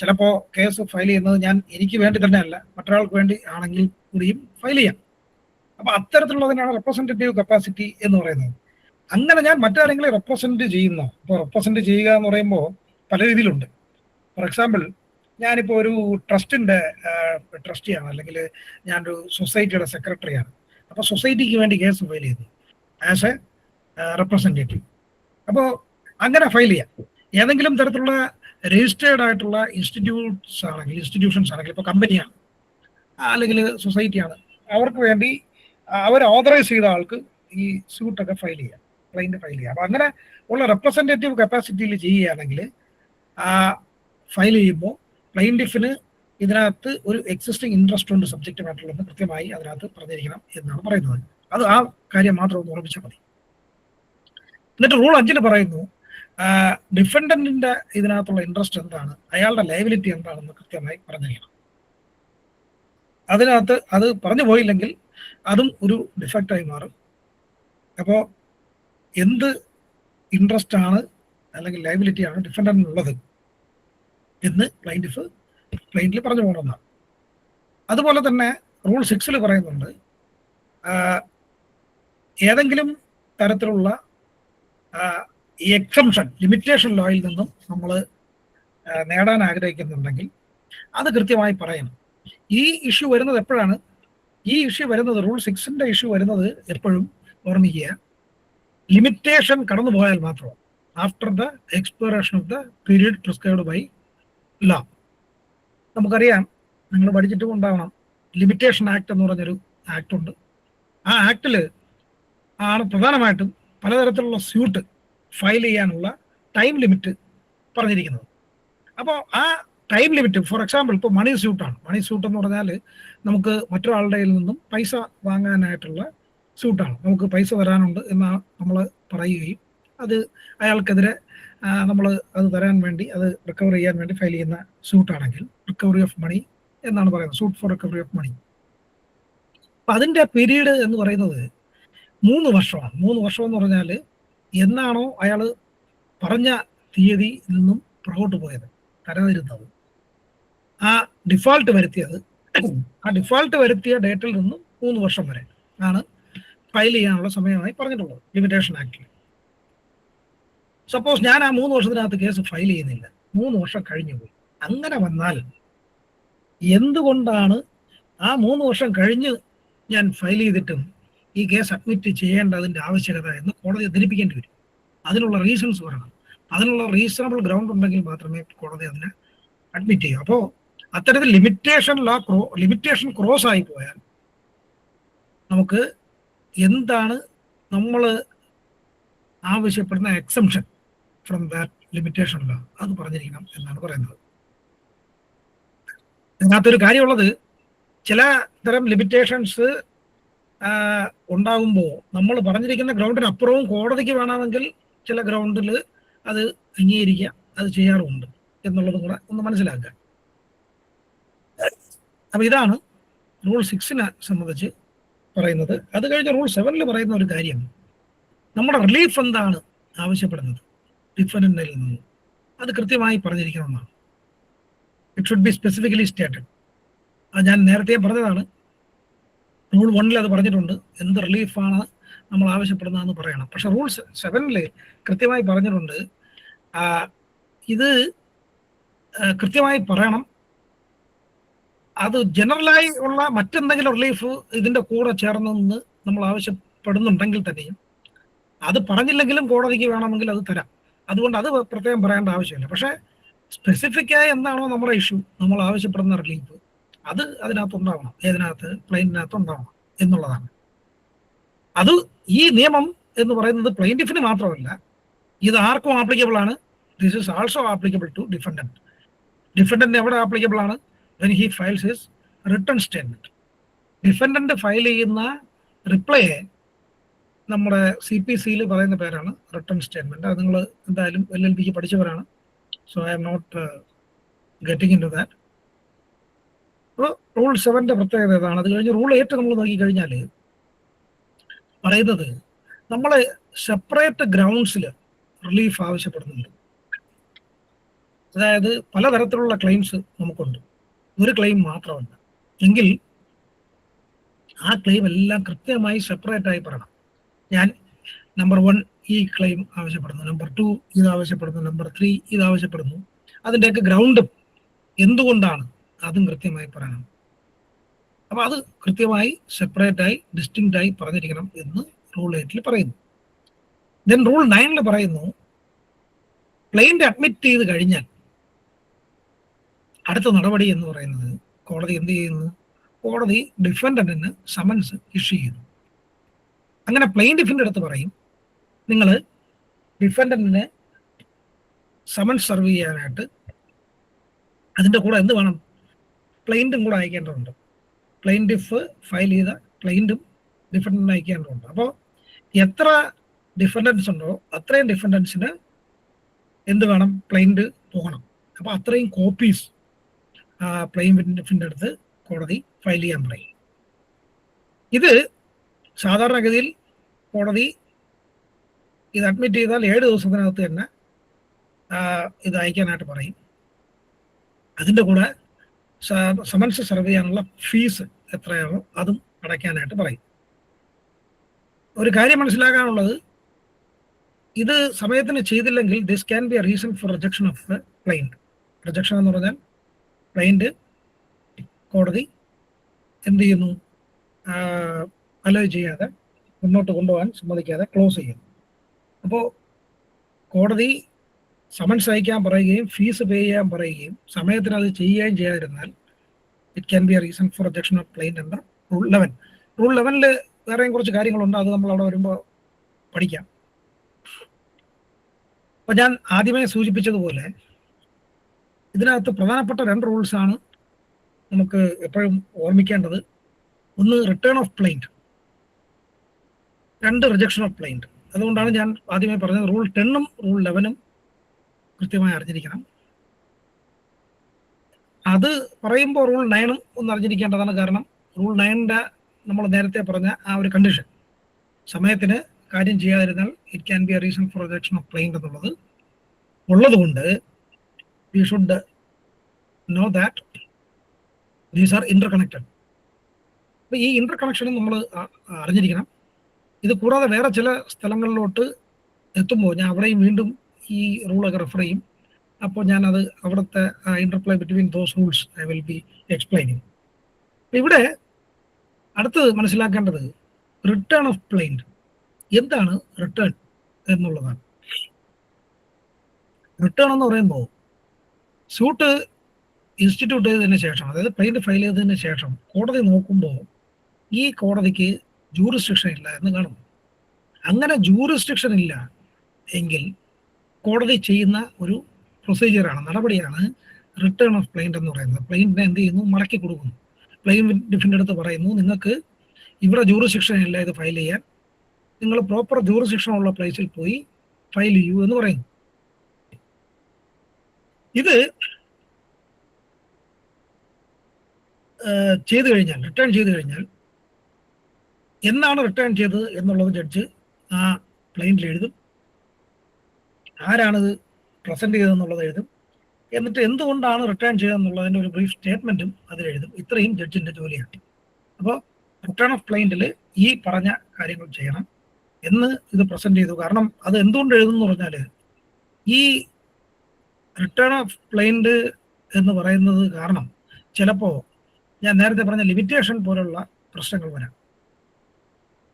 ചിലപ്പോൾ കേസ് ഫയൽ ചെയ്യുന്നത് എനിക്ക് വേണ്ടി തന്നെ അല്ല, മറ്റൊരാൾക്ക് വേണ്ടി ആണെങ്കിൽ കൂടിയും ഫയൽ ചെയ്യാം. അപ്പൊ അത്തരത്തിലുള്ളതിനാണ് റെപ്രസെന്റേറ്റീവ് കപ്പാസിറ്റി എന്ന് പറയുന്നത്. അങ്ങനെ ഞാൻ മറ്റാരെങ്കിലും റെപ്രസെന്റ് ചെയ്യുന്നു. ഇപ്പോൾ റെപ്രസെന്റ് ചെയ്യുക എന്ന് പറയുമ്പോൾ പല രീതിയിലുണ്ട്. ഫോർ എക്സാമ്പിൾ, ഞാനിപ്പോൾ ഒരു ട്രസ്റ്റിന്റെ ട്രസ്റ്റിയാണ്, അല്ലെങ്കിൽ ഞാനൊരു സൊസൈറ്റിയുടെ സെക്രട്ടറിയാണ്. അപ്പോൾ സൊസൈറ്റിക്ക് വേണ്ടി കേസ് ഫയൽ ചെയ്തു ആസ് എ റെപ്രസെന്റേറ്റീവ്. അപ്പോൾ അങ്ങനെ ഫയൽ ചെയ്യാം. ഏതെങ്കിലും തരത്തിലുള്ള രജിസ്റ്റേർഡ് ആയിട്ടുള്ള ഇൻസ്റ്റിറ്റ്യൂഷൻസ് ആണെങ്കിൽ, ഇപ്പോൾ കമ്പനിയാണ് അല്ലെങ്കിൽ സൊസൈറ്റിയാണ്, അവർക്ക് വേണ്ടി അവർ ഓതറൈസ് ചെയ്ത ആൾക്ക് ഈ സ്യൂട്ടൊക്കെ ഫയൽ ചെയ്യാം, ക്ലൈന്റ് ഫയൽ ചെയ്യാം. അപ്പം അങ്ങനെ ഉള്ള റെപ്രസെന്റേറ്റീവ് കപ്പാസിറ്റിയിൽ ചെയ്യുകയാണെങ്കിൽ ഫയൽ ചെയ്യുമ്പോൾ പ്ലൈൻറ്റിഫിന് ഇതിനകത്ത് ഒരു എക്സിസ്റ്റിംഗ് ഇൻട്രസ്റ്റ് ഉണ്ട് സബ്ജക്റ്റ് മാറ്ററിലെന്ന് കൃത്യമായി അതിനകത്ത് പറഞ്ഞിരിക്കണം എന്നാണ് പറയുന്നത്. അത് ആ കാര്യം മാത്രം ഒന്ന് ഓർമ്മിച്ചാൽ മതി. എന്നിട്ട് റൂൾ 5 പറയുന്നു ഡിഫൻഡന്റിന്റെ ഇതിനകത്തുള്ള ഇൻട്രസ്റ്റ് എന്താണ്, അയാളുടെ ലയബിലിറ്റി എന്താണെന്ന് കൃത്യമായി പറഞ്ഞിരിക്കണം. അതിനകത്ത് അത് പറഞ്ഞു പോയില്ലെങ്കിൽ അതും ഒരു ഡിഫക്റ്റായി മാറും. അപ്പോൾ എന്ത് ഇൻട്രസ്റ്റ് ആണ് അല്ലെങ്കിൽ ലയബിലിറ്റി ആണ് ഡിഫൻഡന്റിനുള്ളത് എന്ന് ക്ലൈന്റിൽ പറഞ്ഞു പോകണമെന്നാണ്. അതുപോലെ തന്നെ റൂൾ 6 പറയുന്നുണ്ട് ഏതെങ്കിലും തരത്തിലുള്ള എക്സംഷൻ ലിമിറ്റേഷൻ ലോയിൽ നിന്നും നമ്മൾ നേടാൻ ആഗ്രഹിക്കുന്നുണ്ടെങ്കിൽ അത് കൃത്യമായി പറയണം. ഈ ഇഷ്യൂ വരുന്നത് എപ്പോഴാണ്? ഈ ഇഷ്യൂ വരുന്നത് റൂൾ 6 ഇഷ്യൂ വരുന്നത് എപ്പോഴും ഓർമ്മിക്കുക, ലിമിറ്റേഷൻ കടന്നു പോയാൽ മാത്രം, after the expiration of the period prescribed by law. നമുക്കറിയാം, നിങ്ങൾ പഠിച്ചിട്ടും ഉണ്ടാവണം, ലിമിറ്റേഷൻ ആക്ട് എന്ന് പറഞ്ഞൊരു ആക്ട് ഉണ്ട്. ആ ആക്ടിൽ ആണ് പ്രധാനമായിട്ടും പലതരത്തിലുള്ള സ്യൂട്ട് ഫയൽ ചെയ്യാനുള്ള ടൈം ലിമിറ്റ് പറഞ്ഞിരിക്കുന്നത്. അപ്പോൾ ആ ടൈം ലിമിറ്റ്, ഫോർ എക്സാമ്പിൾ ഇപ്പോൾ മണി സ്യൂട്ടാണ്. മണി സ്യൂട്ട് എന്ന് പറഞ്ഞാൽ നമുക്ക് മറ്റൊരാളുടെ നിന്നും പൈസ വാങ്ങാനായിട്ടുള്ള സ്യൂട്ടാണ്. നമുക്ക് പൈസ തരാനുണ്ട് എന്ന് നമ്മൾ പറയുകയും അത് അയാൾക്കെതിരെ നമ്മൾ അത് തരാൻ വേണ്ടി, അത് റിക്കവർ ചെയ്യാൻ വേണ്ടി ഫയൽ ചെയ്യുന്ന സ്യൂട്ടാണെങ്കിൽ റിക്കവറി ഓഫ് മണി എന്നാണ് പറയുന്നത്, suit for recovery of money. അപ്പം അതിൻ്റെ പീരീഡ് എന്ന് പറയുന്നത് 3 വർഷമാണ്. 3 വർഷം എന്ന് പറഞ്ഞാൽ എന്നാണോ അയാൾ പറഞ്ഞ തീയതി നിന്നും പുറകോട്ട് പോയത്, തരാതിരുന്നത്, ആ ഡിഫാൾട്ട് വരുത്തിയത്, ആ ഡിഫാൾട്ട് വരുത്തിയ ഡേറ്റിൽ നിന്നും 3 വർഷം വരെ ആണ് ഫയൽ ചെയ്യാനുള്ള സമയമായി പറഞ്ഞിട്ടുള്ളത് ലിമിറ്റേഷൻ ആക്ടിൽ. സപ്പോസ് ഞാൻ ആ 3 വർഷത്തിനകത്ത് കേസ് ഫയൽ ചെയ്യുന്നില്ല, 3 വർഷം കഴിഞ്ഞു പോയി. അങ്ങനെ വന്നാൽ എന്തുകൊണ്ടാണ് ആ 3 വർഷം കഴിഞ്ഞ് ഞാൻ ഫയൽ ചെയ്തിട്ടും ഈ കേസ് അഡ്മിറ്റ് ചെയ്യേണ്ടതിൻ്റെ ആവശ്യകത എന്ന് കോടതിയെ ധരിപ്പിക്കേണ്ടി വരും. അതിനുള്ള റീസൺസ് പറയണം. അതിനുള്ള റീസണബിൾ ഗ്രൗണ്ട് ഉണ്ടെങ്കിൽ മാത്രമേ കോടതി അതിനെ അഡ്മിറ്റ് ചെയ്യൂ. അപ്പോൾ അത്തരത്തിൽ ലിമിറ്റേഷൻ ക്രോസ് ആയി പോയാൽ നമുക്ക് എന്താണ് നമ്മൾ ആവശ്യപ്പെടുന്ന exemption from that limitation law അത് പറഞ്ഞിരിക്കണം എന്നാണ് പറയുന്നത്. ഇതിനകത്തൊരു കാര്യമുള്ളത്, ചില തരം ലിമിറ്റേഷൻസ് ഉണ്ടാകുമ്പോൾ നമ്മൾ പറഞ്ഞിരിക്കുന്ന ഗ്രൗണ്ടിന് അപ്പുറവും കോടതിക്ക് വേണമെങ്കിൽ ചില ഗ്രൗണ്ടിൽ അത് അംഗീകരിക്കുക, അത് ചെയ്യാറുമുണ്ട് എന്നുള്ളതും കൂടെ ഒന്ന് മനസ്സിലാക്കുക. അപ്പം ഇതാണ് റൂൾ 6 സംബന്ധിച്ച് പറയുന്നത്. അത് കഴിഞ്ഞ് റൂൾ 7 പറയുന്ന ഒരു കാര്യം, നമ്മുടെ റിലീഫ് എന്താണ് ആവശ്യപ്പെടുന്നത് ഡിഫൻഡന്റിൽ നിന്ന്, അത് കൃത്യമായി പറഞ്ഞിരിക്കണമെന്നാണ്. It should be specifically stated. അത് ഞാൻ നേരത്തെ പറഞ്ഞതാണ്. റൂൾ 1 അത് പറഞ്ഞിട്ടുണ്ട്, എന്ത് റിലീഫാണ് നമ്മൾ ആവശ്യപ്പെടുന്നതെന്ന് പറയണം. പക്ഷെ റൂൾ 7 കൃത്യമായി പറഞ്ഞിട്ടുണ്ട്, ഇത് കൃത്യമായി പറയണം. അത് ജനറലായി ഉള്ള മറ്റെന്തെങ്കിലും റിലീഫ് ഇതിൻ്റെ കൂടെ ചേർന്നെന്ന് നമ്മൾ ആവശ്യപ്പെടുന്നുണ്ടെങ്കിൽ തന്നെയും അത് പറഞ്ഞില്ലെങ്കിലും കോടതിക്ക് വേണമെങ്കിൽ അത് തരാം. അതുകൊണ്ട് അത് പ്രത്യേകം പറയേണ്ട ആവശ്യമില്ല. പക്ഷേ സ്പെസിഫിക്കായി എന്താണോ നമ്മുടെ ഇഷ്യൂ, നമ്മൾ ആവശ്യപ്പെടുന്ന റിലീഫ്, അത് അതിനകത്ത് ഉണ്ടാവണം, ഏതിനകത്ത്, പ്ലെയിനിനകത്ത് ഉണ്ടാവണം എന്നുള്ളതാണ്. അത് ഈ നിയമം എന്ന് പറയുന്നത് പ്ലെയിൻറ്റിഫിന് മാത്രമല്ല, ഇത് ആർക്കും ആപ്ലിക്കബിൾ ആണ്. This is also applicable to defendant. Defendant എവിടെ ആപ്ലിക്കബിൾ ആണ്? when he files his return statement. Defendant file ചെയ്യുന്ന റിപ്ലൈയെ നമ്മുടെ CPC പറയുന്ന പേരാണ് റിട്ടേൺ സ്റ്റേറ്റ്മെന്റ്. അത് നിങ്ങൾ എന്തായാലും LLBക്ക് പഠിച്ചവരാണ്. So I'm not getting into that ദാറ്റ്. അപ്പോൾ റൂൾ 7 പ്രത്യേകത ഏതാണ്? അത് കഴിഞ്ഞ് റൂൾ 8 നമ്മൾ നോക്കിക്കഴിഞ്ഞാൽ പറയുന്നത്, നമ്മൾ സെപ്പറേറ്റ് ഗ്രൗണ്ട്സിൽ റിലീഫ് ആവശ്യപ്പെടുന്നുണ്ട്. അതായത് പലതരത്തിലുള്ള ക്ലെയിംസ് നമുക്കുണ്ട്, ഒരു ക്ലെയിം മാത്രമല്ല. എങ്കിൽ ആ ക്ലെയിം എല്ലാം കൃത്യമായി സെപ്പറേറ്റ് ആയി പറയണം. ഞാൻ നമ്പർ 1 ഈ ക്ലെയിം ആവശ്യപ്പെടുന്നു, നമ്പർ 2 ഇത് ആവശ്യപ്പെടുന്നു, നമ്പർ 3 ഇത് ആവശ്യപ്പെടുന്നു. അതിൻ്റെയൊക്കെ ഗ്രൗണ്ടും എന്തുകൊണ്ടാണ് അതും കൃത്യമായി പറയണം. അപ്പോൾ അത് കൃത്യമായി സെപ്പറേറ്റായി ഡിസ്റ്റിങ്ക്റ്റായി പറഞ്ഞിരിക്കണം എന്ന് റൂൾ 8 പറയുന്നു. ദെൻ റൂൾ 9 പറയുന്നു, ക്ലെയിന്റ് അഡ്മിറ്റ് ചെയ്ത് കഴിഞ്ഞാൽ അടുത്ത നടപടി എന്ന് പറയുന്നത് കോടതി എന്ത് ചെയ്യുന്നു? കോടതി ഡിഫൻഡന്റിന് സമൻസ് ഇഷ്യൂ ചെയ്യുന്നു. അങ്ങനെ പ്ലെയിൻറ്റിഫിൻ്റെ അടുത്ത് പറയും, നിങ്ങൾ ഡിഫൻഡന്റിന് സമൻസ് സെർവ് ചെയ്യാനായിട്ട് അതിൻ്റെ കൂടെ എന്ത് വേണം? ക്ലെയിൻറ്റും കൂടെ അയക്കേണ്ടതുണ്ട്. പ്ലെയിൻറ്റിഫ് ഫയൽ ചെയ്ത ക്ലെയിൻറ്റും ഡിഫൻഡന്റിന് അയക്കേണ്ടതുണ്ട്. അപ്പോൾ എത്ര ഡിഫൻഡൻസ് ഉണ്ടോ അത്രയും ഡിഫൻഡൻസിന് എന്ത് വേണം? ക്ലെയിൻറ്റ് പോകണം. അപ്പോൾ അത്രയും കോപ്പീസ് പ്ലെയിൻറ്റിഫിൻ്റെ അടുത്ത് കോടതി ഫയൽ ചെയ്യാൻ പറയും. ഇത് സാധാരണഗതിയിൽ കോടതി ഇത് അഡ്മിറ്റ് ചെയ്താൽ 7 ദിവസത്തിനകത്ത് തന്നെ ഇത് അയക്കാനായിട്ട് പറയും. അതിൻ്റെ കൂടെ സമൻസ് സെർവ് ചെയ്യാനുള്ള ഫീസ് എത്രയാണോ അതും അടയ്ക്കാനായിട്ട് പറയും. ഒരു കാര്യം മനസ്സിലാക്കാനുള്ളത്, ഇത് സമയത്തിന് ചെയ്തില്ലെങ്കിൽ this can be a reason for rejection of the plaint. Rejection എന്ന് പറഞ്ഞാൽ ക്ലെയിന്റ് കോടതി എന്ത് ചെയ്യുന്നു? അലോ ചെയ്യാതെ, മുന്നോട്ട് കൊണ്ടുപോകാൻ സമ്മതിക്കാതെ ക്ലോസ് ചെയ്യുന്നു. അപ്പോൾ കോടതി സമൻസ് അയക്കാൻ പറയുകയും ഫീസ് പേ ചെയ്യാൻ പറയുകയും സമയത്തിന് അത് ചെയ്യുകയും ചെയ്യാതിരുന്നാൽ it can be a reason for rejection of plaint എന്ന റൂൾ 11. റൂൾ 11 വേറെയും കുറച്ച് കാര്യങ്ങളുണ്ട്, അത് നമ്മൾ അവിടെ വരുമ്പോൾ പഠിക്കാം. അപ്പോൾ ഞാൻ ആദ്യമേ സൂചിപ്പിച്ചതുപോലെ ഇതിനകത്ത് പ്രധാനപ്പെട്ട 2 റൂൾസാണ് നമുക്ക് എപ്പോഴും ഓർമ്മിക്കേണ്ടത്. ഒന്ന് റിട്ടേൺ ഓഫ് ക്ലെയിന്റ്, 2 റിജക്ഷൻ ഓഫ് ക്ലെയിന്റ്. അതുകൊണ്ടാണ് ഞാൻ ആദ്യമേ പറഞ്ഞത് റൂൾ 10ഉം റൂൾ 11ഉം കൃത്യമായി അറിഞ്ഞിരിക്കണം. അത് പറയുമ്പോൾ റൂൾ 9ഉം ഒന്ന് അറിഞ്ഞിരിക്കേണ്ടതാണ്. കാരണം റൂൾ 9ൻ്റെ നമ്മൾ നേരത്തെ പറഞ്ഞ ആ ഒരു കണ്ടീഷൻ, സമയത്തിന് കാര്യം ചെയ്യാതിരുന്നാൽ it can be a reason for rejection of plaint എന്നുള്ളത് ഉള്ളതുകൊണ്ട് we should know that these are interconnected. അപ്പോൾ ഈ ഇന്റർ കണക്ഷനും നമ്മൾ അറിഞ്ഞിരിക്കണം. ഇത് കൂടാതെ വേറെ ചില സ്ഥലങ്ങളിലോട്ട് എത്തുമ്പോൾ ഞാൻ അവിടെയും വീണ്ടും ഈ റൂളൊക്കെ റെഫർ ചെയ്യും. അപ്പോൾ ഞാനത് അവിടുത്തെ interplay between those rules I will be explaining. ഇവിടെ അടുത്ത് മനസ്സിലാക്കേണ്ടത് റിട്ടേൺ ഓഫ് ക്ലെയിന്റ്. എന്താണ് റിട്ടേൺ എന്നുള്ളതാണ്. റിട്ടേൺ എന്ന് പറയുമ്പോൾ സ്യൂട്ട് ഇൻസ്റ്റിറ്റ്യൂട്ട് ചെയ്തതിന് ശേഷം, അതായത് പ്ലെയിന്റ് ഫയൽ ചെയ്തതിന് ശേഷം കോടതി നോക്കുമ്പോൾ ഈ കോടതിക്ക് ജൂറിസ്ഡിക്ഷൻ ഇല്ല എന്ന് കാണുന്നു. അങ്ങനെ ജൂറിസ്ഡിക്ഷൻ ഇല്ല എങ്കിൽ കോടതി ചെയ്യുന്ന ഒരു പ്രൊസീജിയറാണ്, നടപടിയാണ് റിട്ടേൺ ഓഫ് ക്ലെയിന്റ് എന്ന് പറയുന്നത്. ക്ലെയിന്റിനെ എന്ത് ചെയ്യുന്നു? മടക്കി കൊടുക്കുന്നു. പ്ലെയിന്റിന്റെ അടുത്ത് പറയുന്നു, നിങ്ങൾക്ക് ഇവിടെ ജൂറിസ്ഡിക്ഷൻ ഇല്ല ഇത് ഫയൽ ചെയ്യാൻ, നിങ്ങൾ പ്രോപ്പർ ജൂറിസ്ഡിക്ഷൻ ഉള്ള പ്ലേസിൽ പോയി ഫയൽ ചെയ്യൂ എന്ന് പറയുന്നു. ഇത് ചെയ്തു കഴിഞ്ഞാൽ, റിട്ടേൺ ചെയ്തു കഴിഞ്ഞാൽ, എന്നാണ് റിട്ടേൺ ചെയ്തത് എന്നുള്ളത് ജഡ്ജ് ആ പ്ലെയിനിൽ എഴുതും, ആരാണിത് പ്രസന്റ് ചെയ്തതെന്നുള്ളത് എഴുതും, എന്നിട്ട് എന്തുകൊണ്ടാണ് റിട്ടേൺ ചെയ്തതെന്നുള്ളതിൻ്റെ ഒരു ബ്രീഫ് സ്റ്റേറ്റ്മെന്റും അതിലെഴുതും. ഇത്രയും ജഡ്ജിന്റെ ജോലിയാണ്. അപ്പോൾ റിട്ടേൺ ഓഫ് ക്ലൈന്റിൽ ഈ പറഞ്ഞ കാര്യങ്ങൾ ചെയ്യണം എന്ന് ഇത് പ്രസന്റ് ചെയ്തു. കാരണം അത് എന്തുകൊണ്ട് എഴുതുന്നു പറഞ്ഞാൽ, ഈ റിട്ടേൺ ഓഫ് ക്ലൈന്റ് എന്ന് പറയുന്നത് കാരണം ചിലപ്പോൾ ഞാൻ നേരത്തെ പറഞ്ഞ ലിമിറ്റേഷൻ പോലുള്ള പ്രശ്നങ്ങൾ വരാം.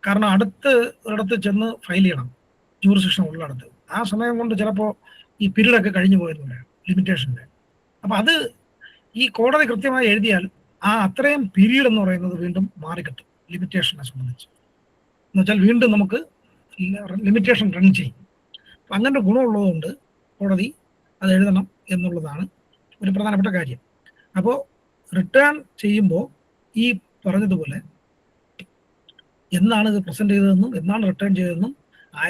കാരണം ഒരിടത്ത് ചെന്ന് ഫയൽ ചെയ്യണം ജൂറിസ്ഡിക്ഷൻ ഉള്ളിടത്ത്, ആ സമയം കൊണ്ട് ചിലപ്പോൾ ഈ പീരീഡൊക്കെ കഴിഞ്ഞു പോയെന്നില്ല ലിമിറ്റേഷൻ്റെ. അപ്പം അത് ഈ കോടതി കൃത്യമായി എഴുതിയാൽ ആ അത്രയും പീരീഡ് എന്ന് പറയുന്നത് വീണ്ടും മാറിക്കിട്ടും ലിമിറ്റേഷനെ സംബന്ധിച്ച്. എന്ന് വെച്ചാൽ വീണ്ടും നമുക്ക് ലിമിറ്റേഷൻ റൺ ചെയ്യും. അപ്പം അങ്ങനെ ഗുണമുള്ളതുകൊണ്ട് കോടതി അത് എഴുതണം എന്നുള്ളതാണ് ഒരു പ്രധാനപ്പെട്ട കാര്യം. അപ്പോൾ റിട്ടേൺ ചെയ്യുമ്പോൾ ഈ പറഞ്ഞതുപോലെ എന്നാണ് ഇത് പ്രസന്റ് ചെയ്തതെന്നും എന്നാണ് റിട്ടേൺ ചെയ്തതെന്നും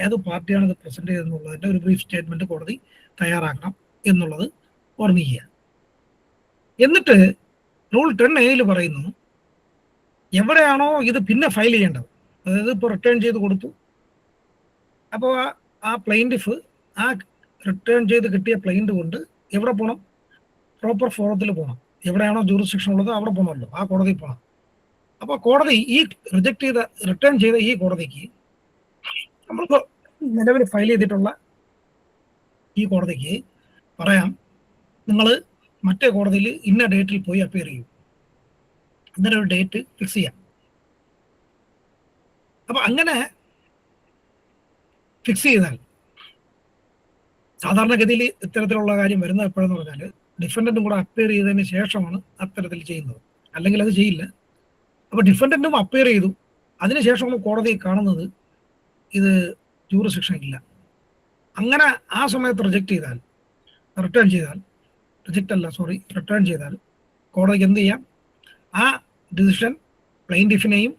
ഏത് പാർട്ടിയാണ് ഇത് പ്രസന്റ് ചെയ്തതെന്നുള്ളതിൻ്റെ ഒരു ബ്രീഫ് സ്റ്റേറ്റ്മെന്റ് കോടതി തയ്യാറാക്കണം എന്നുള്ളത് ഓർമ്മിക്കുക. എന്നിട്ട് റൂൾ 10A പറയുന്നു, എവിടെയാണോ ഇത് പിന്നെ ഫയൽ ചെയ്യേണ്ടത്, അതായത് ഇപ്പോൾ റിട്ടേൺ ചെയ്ത് കൊടുത്തു, അപ്പോൾ ആ പ്ലെയിൻറ്റിഫ് ആ റിട്ടേൺ ചെയ്ത് കിട്ടിയ പ്ലെയിൻറ്റ് കൊണ്ട് എവിടെ പോകണം? പ്രോപ്പർ ഫോറത്തിൽ പോകണം. എവിടെയാണോ ജൂറിസ്ഡിക്ഷൻ ഉള്ളത് അവിടെ പോകണമല്ലോ, ആ കോടതിയിൽ പോകണം. അപ്പോൾ കോടതി ഈ റിട്ടേൺ ചെയ്ത ഈ കോടതിക്ക്, നമ്മളിപ്പോൾ നിലവിൽ ഫയൽ ചെയ്തിട്ടുള്ള ഈ കോടതിക്ക് പറയാം, നിങ്ങൾ മറ്റേ കോടതിയിൽ ഇന്ന ഡേറ്റിൽ പോയി അപ്പിയർ ചെയ്യും, അങ്ങനെ ഒരു ഡേറ്റ് ഫിക്സ് ചെയ്യാം. അപ്പൊ അങ്ങനെ ഫിക്സ് ചെയ്താൽ സാധാരണഗതിയിൽ ഇത്തരത്തിലുള്ള കാര്യം വരുന്നത് എപ്പോഴെന്ന് പറഞ്ഞാൽ ഡിഫൻഡന്റും കൂടെ അപ്പിയർ ചെയ്തതിന് ശേഷമാണ് അത്തരത്തിൽ ചെയ്യുന്നത്, അല്ലെങ്കിൽ അത് ചെയ്യില്ല. അപ്പൊ ഡിഫൻഡന്റും അപ്പിയർ ചെയ്തു, അതിനുശേഷമാണ് കോടതി കാണുന്നത് ഇത് ജൂറിസ്ഡിക്ഷൻ ഇല്ല. അങ്ങനെ ആ സമയത്ത് റിട്ടേൺ ചെയ്താൽ കോടതിക്ക് എന്ത് ചെയ്യാം? ആ ഡിസിഷൻ പ്ലെയിൻറ്റിഫിനെയും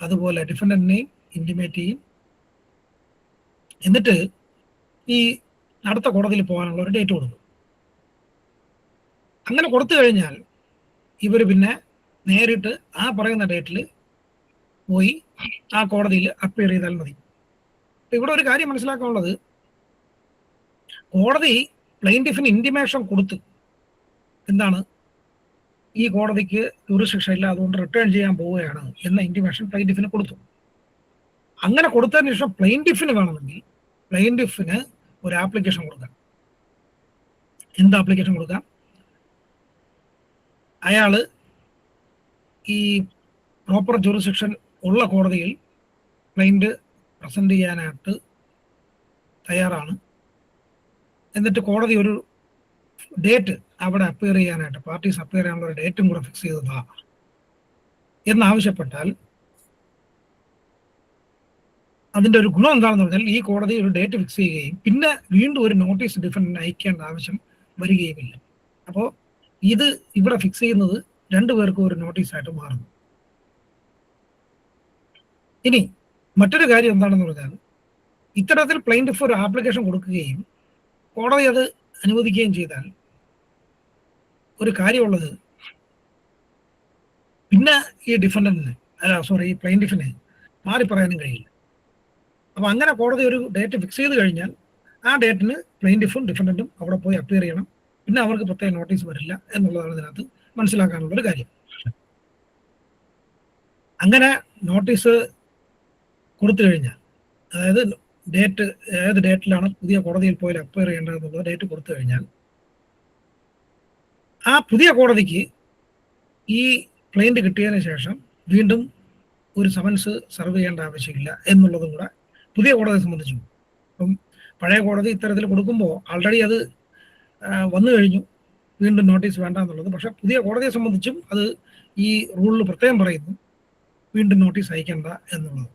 അതുപോലെ ഡിഫൻഡന്റിനെയും ഇൻറ്റിമേറ്റ് ചെയ്യും. എന്നിട്ട് ഈ അടുത്ത കോടതിയിൽ പോകാനുള്ള ഒരു ഡേറ്റ് കൊടുക്കും. അങ്ങനെ കൊടുത്തു കഴിഞ്ഞാൽ ഇവർ പിന്നെ നേരിട്ട് ആ പറയുന്ന ഡേറ്റിൽ പോയി ആ കോടതിയിൽ അപ്പിയർ ചെയ്താൽ മതി. ഇവിടെ ഒരു കാര്യം മനസ്സിലാക്കാനുള്ളത്, കോടതി പ്ലെയിൻറ്റിഫിന് ഇൻറ്റിമേഷൻ കൊടുത്ത് എന്താണ് ഈ കോടതിക്ക് ജൂറിസ്ഡിക്ഷൻ ഇല്ല, അതുകൊണ്ട് റിട്ടേൺ ചെയ്യാൻ പോവുകയാണ് എന്ന ഇൻറ്റിമേഷൻ പ്ലെയിൻറ്റിഫിന് കൊടുത്തു. അങ്ങനെ കൊടുത്തതിന് ശേഷം പ്ലെയിൻറ്റിഫിന് വേണമെങ്കിൽ പ്ലെയിൻറ്റിഫിന് ഒരു ആപ്ലിക്കേഷൻ കൊടുക്കാം. എന്ത് ആപ്ലിക്കേഷൻ കൊടുക്കാം? അയാൾ ഈ പ്രോപ്പർ ജൂറിസ്ഡിക്ഷൻ ഉള്ള കോടതിയിൽ ക്ലൈന്റ് പ്രസന്റ് ചെയ്യാനായിട്ട് തയ്യാറാണ്, എന്നിട്ട് കോടതി ഒരു ഡേറ്റ് അവിടെ അപ്പിയർ ചെയ്യാനായിട്ട്, പാർട്ടീസ് അപ്പിയർ ചെയ്യാനുള്ള ഒരു ഡേറ്റും കൂടെ ഫിക്സ് ചെയ്തതാ എന്നാവശ്യപ്പെട്ടാൽ അതിൻ്റെ ഒരു ഗുണം എന്താണെന്ന് പറഞ്ഞാൽ ഈ കോടതി ഒരു ഡേറ്റ് ഫിക്സ് ചെയ്യുകയും പിന്നെ വീണ്ടും ഒരു നോട്ടീസ് ഡിഫൻഡിന് അയക്കേണ്ട ആവശ്യം വരികയുമില്ല. അപ്പോൾ ഇത് ഇവിടെ ഫിക്സ് ചെയ്യുന്നത് രണ്ടുപേർക്കും ഒരു നോട്ടീസായിട്ട് മാറുന്നു. ഇനി മറ്റൊരു കാര്യം എന്താണെന്ന് പറഞ്ഞാൽ, ഇത്തരത്തിൽ പ്ലെയിൻറ്റിഫ് ഒരു ആപ്ലിക്കേഷൻ കൊടുക്കുകയും കോടതി അത് അനുവദിക്കുകയും ചെയ്താൽ ഒരു കാര്യമുള്ളത്, പിന്നെ ഈ പ്ലെയിൻറ്റിഫിന് മാറി പറയാനും കഴിയില്ല. അപ്പം അങ്ങനെ കോടതി ഒരു ഡേറ്റ് ഫിക്സ് ചെയ്ത് കഴിഞ്ഞാൽ ആ ഡേറ്റിന് പ്ലെയിൻറ്റിഫും ഡിഫൻഡന്റും അവിടെ പോയി അപ്പിയർ ചെയ്യണം. പിന്നെ അവർക്ക് പ്രത്യേക നോട്ടീസ് വരില്ല എന്നുള്ളതാണ് ഇതിനകത്ത് മനസ്സിലാക്കാനുള്ളൊരു കാര്യം. അങ്ങനെ നോട്ടീസ് കൊടുത്തു കഴിഞ്ഞാൽ, അതായത് ഏത് ഡേറ്റിലാണ് പുതിയ കോടതിയിൽ പോയി അപ്പിയർ ചെയ്യേണ്ടതെന്നുള്ള ഡേറ്റ് കൊടുത്തു കഴിഞ്ഞാൽ ആ പുതിയ കോടതിക്ക് ഈ ക്ലൈന്റ് കിട്ടിയതിന് ശേഷം വീണ്ടും ഒരു സമൻസ് സർവ് ചെയ്യേണ്ട ആവശ്യമില്ല എന്നുള്ളതും കൂടെ പുതിയ കോടതിയെ സംബന്ധിച്ചു. അപ്പം പഴയ കോടതി ഇത്തരത്തിൽ കൊടുക്കുമ്പോൾ ആൾറെഡി അത് വന്നു കഴിഞ്ഞു, വീണ്ടും നോട്ടീസ് വേണ്ട എന്നുള്ളത്. പക്ഷെ പുതിയ കോടതിയെ സംബന്ധിച്ചും അത് ഈ റൂളിൽ പ്രത്യേകം പറയുന്നു, വീണ്ടും നോട്ടീസ് അയക്കേണ്ട എന്നുള്ളത്.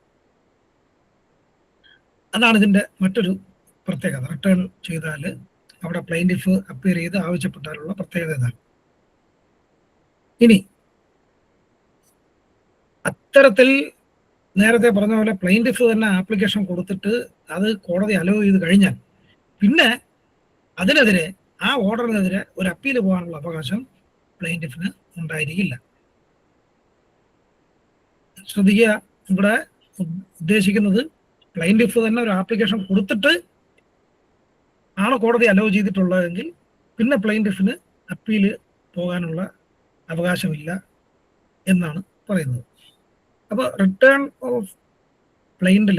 അതാണ് ഇതിൻ്റെ മറ്റൊരു പ്രത്യേകത. റിട്ടേൺ ചെയ്താൽ അവിടെ പ്ലെയിൻറ്റിഫ് അപ്പിയർ ചെയ്ത് ആവശ്യപ്പെട്ടാലുള്ള പ്രത്യേകത ഇതാണ്. ഇനി ഇത്തരത്തിൽ നേരത്തെ പറഞ്ഞ പോലെ പ്ലെയിൻറ്റിഫ് തന്നെ ആപ്ലിക്കേഷൻ കൊടുത്തിട്ട് അത് കോടതി അലോ ചെയ്ത് കഴിഞ്ഞാൽ പിന്നെ അതിനെതിരെ ആ ഓർഡറിനെതിരെ ഒരു അപ്പീൽ പോകാനുള്ള അവകാശം പ്ലെയിൻറ്റിഫിന് ഉണ്ടായിരിക്കില്ല. ശ്രദ്ധിക്കുക, ഇവിടെ ഉദ്ദേശിക്കുന്നത് പ്ലെയിൻറ്റിഫ് തന്നെ ഒരു ആപ്ലിക്കേഷൻ കൊടുത്തിട്ട് ആണ് കോടതി അലോ ചെയ്തിട്ടുള്ളതെങ്കിൽ പിന്നെ പ്ലെയിൻറ്റിഫിന് അപ്പീൽ പോകാനുള്ള അവകാശമില്ല എന്നാണ് പറയുന്നത്. അപ്പോൾ റിട്ടേൺ ഓഫ് പ്ലെയിൻറ്റിൽ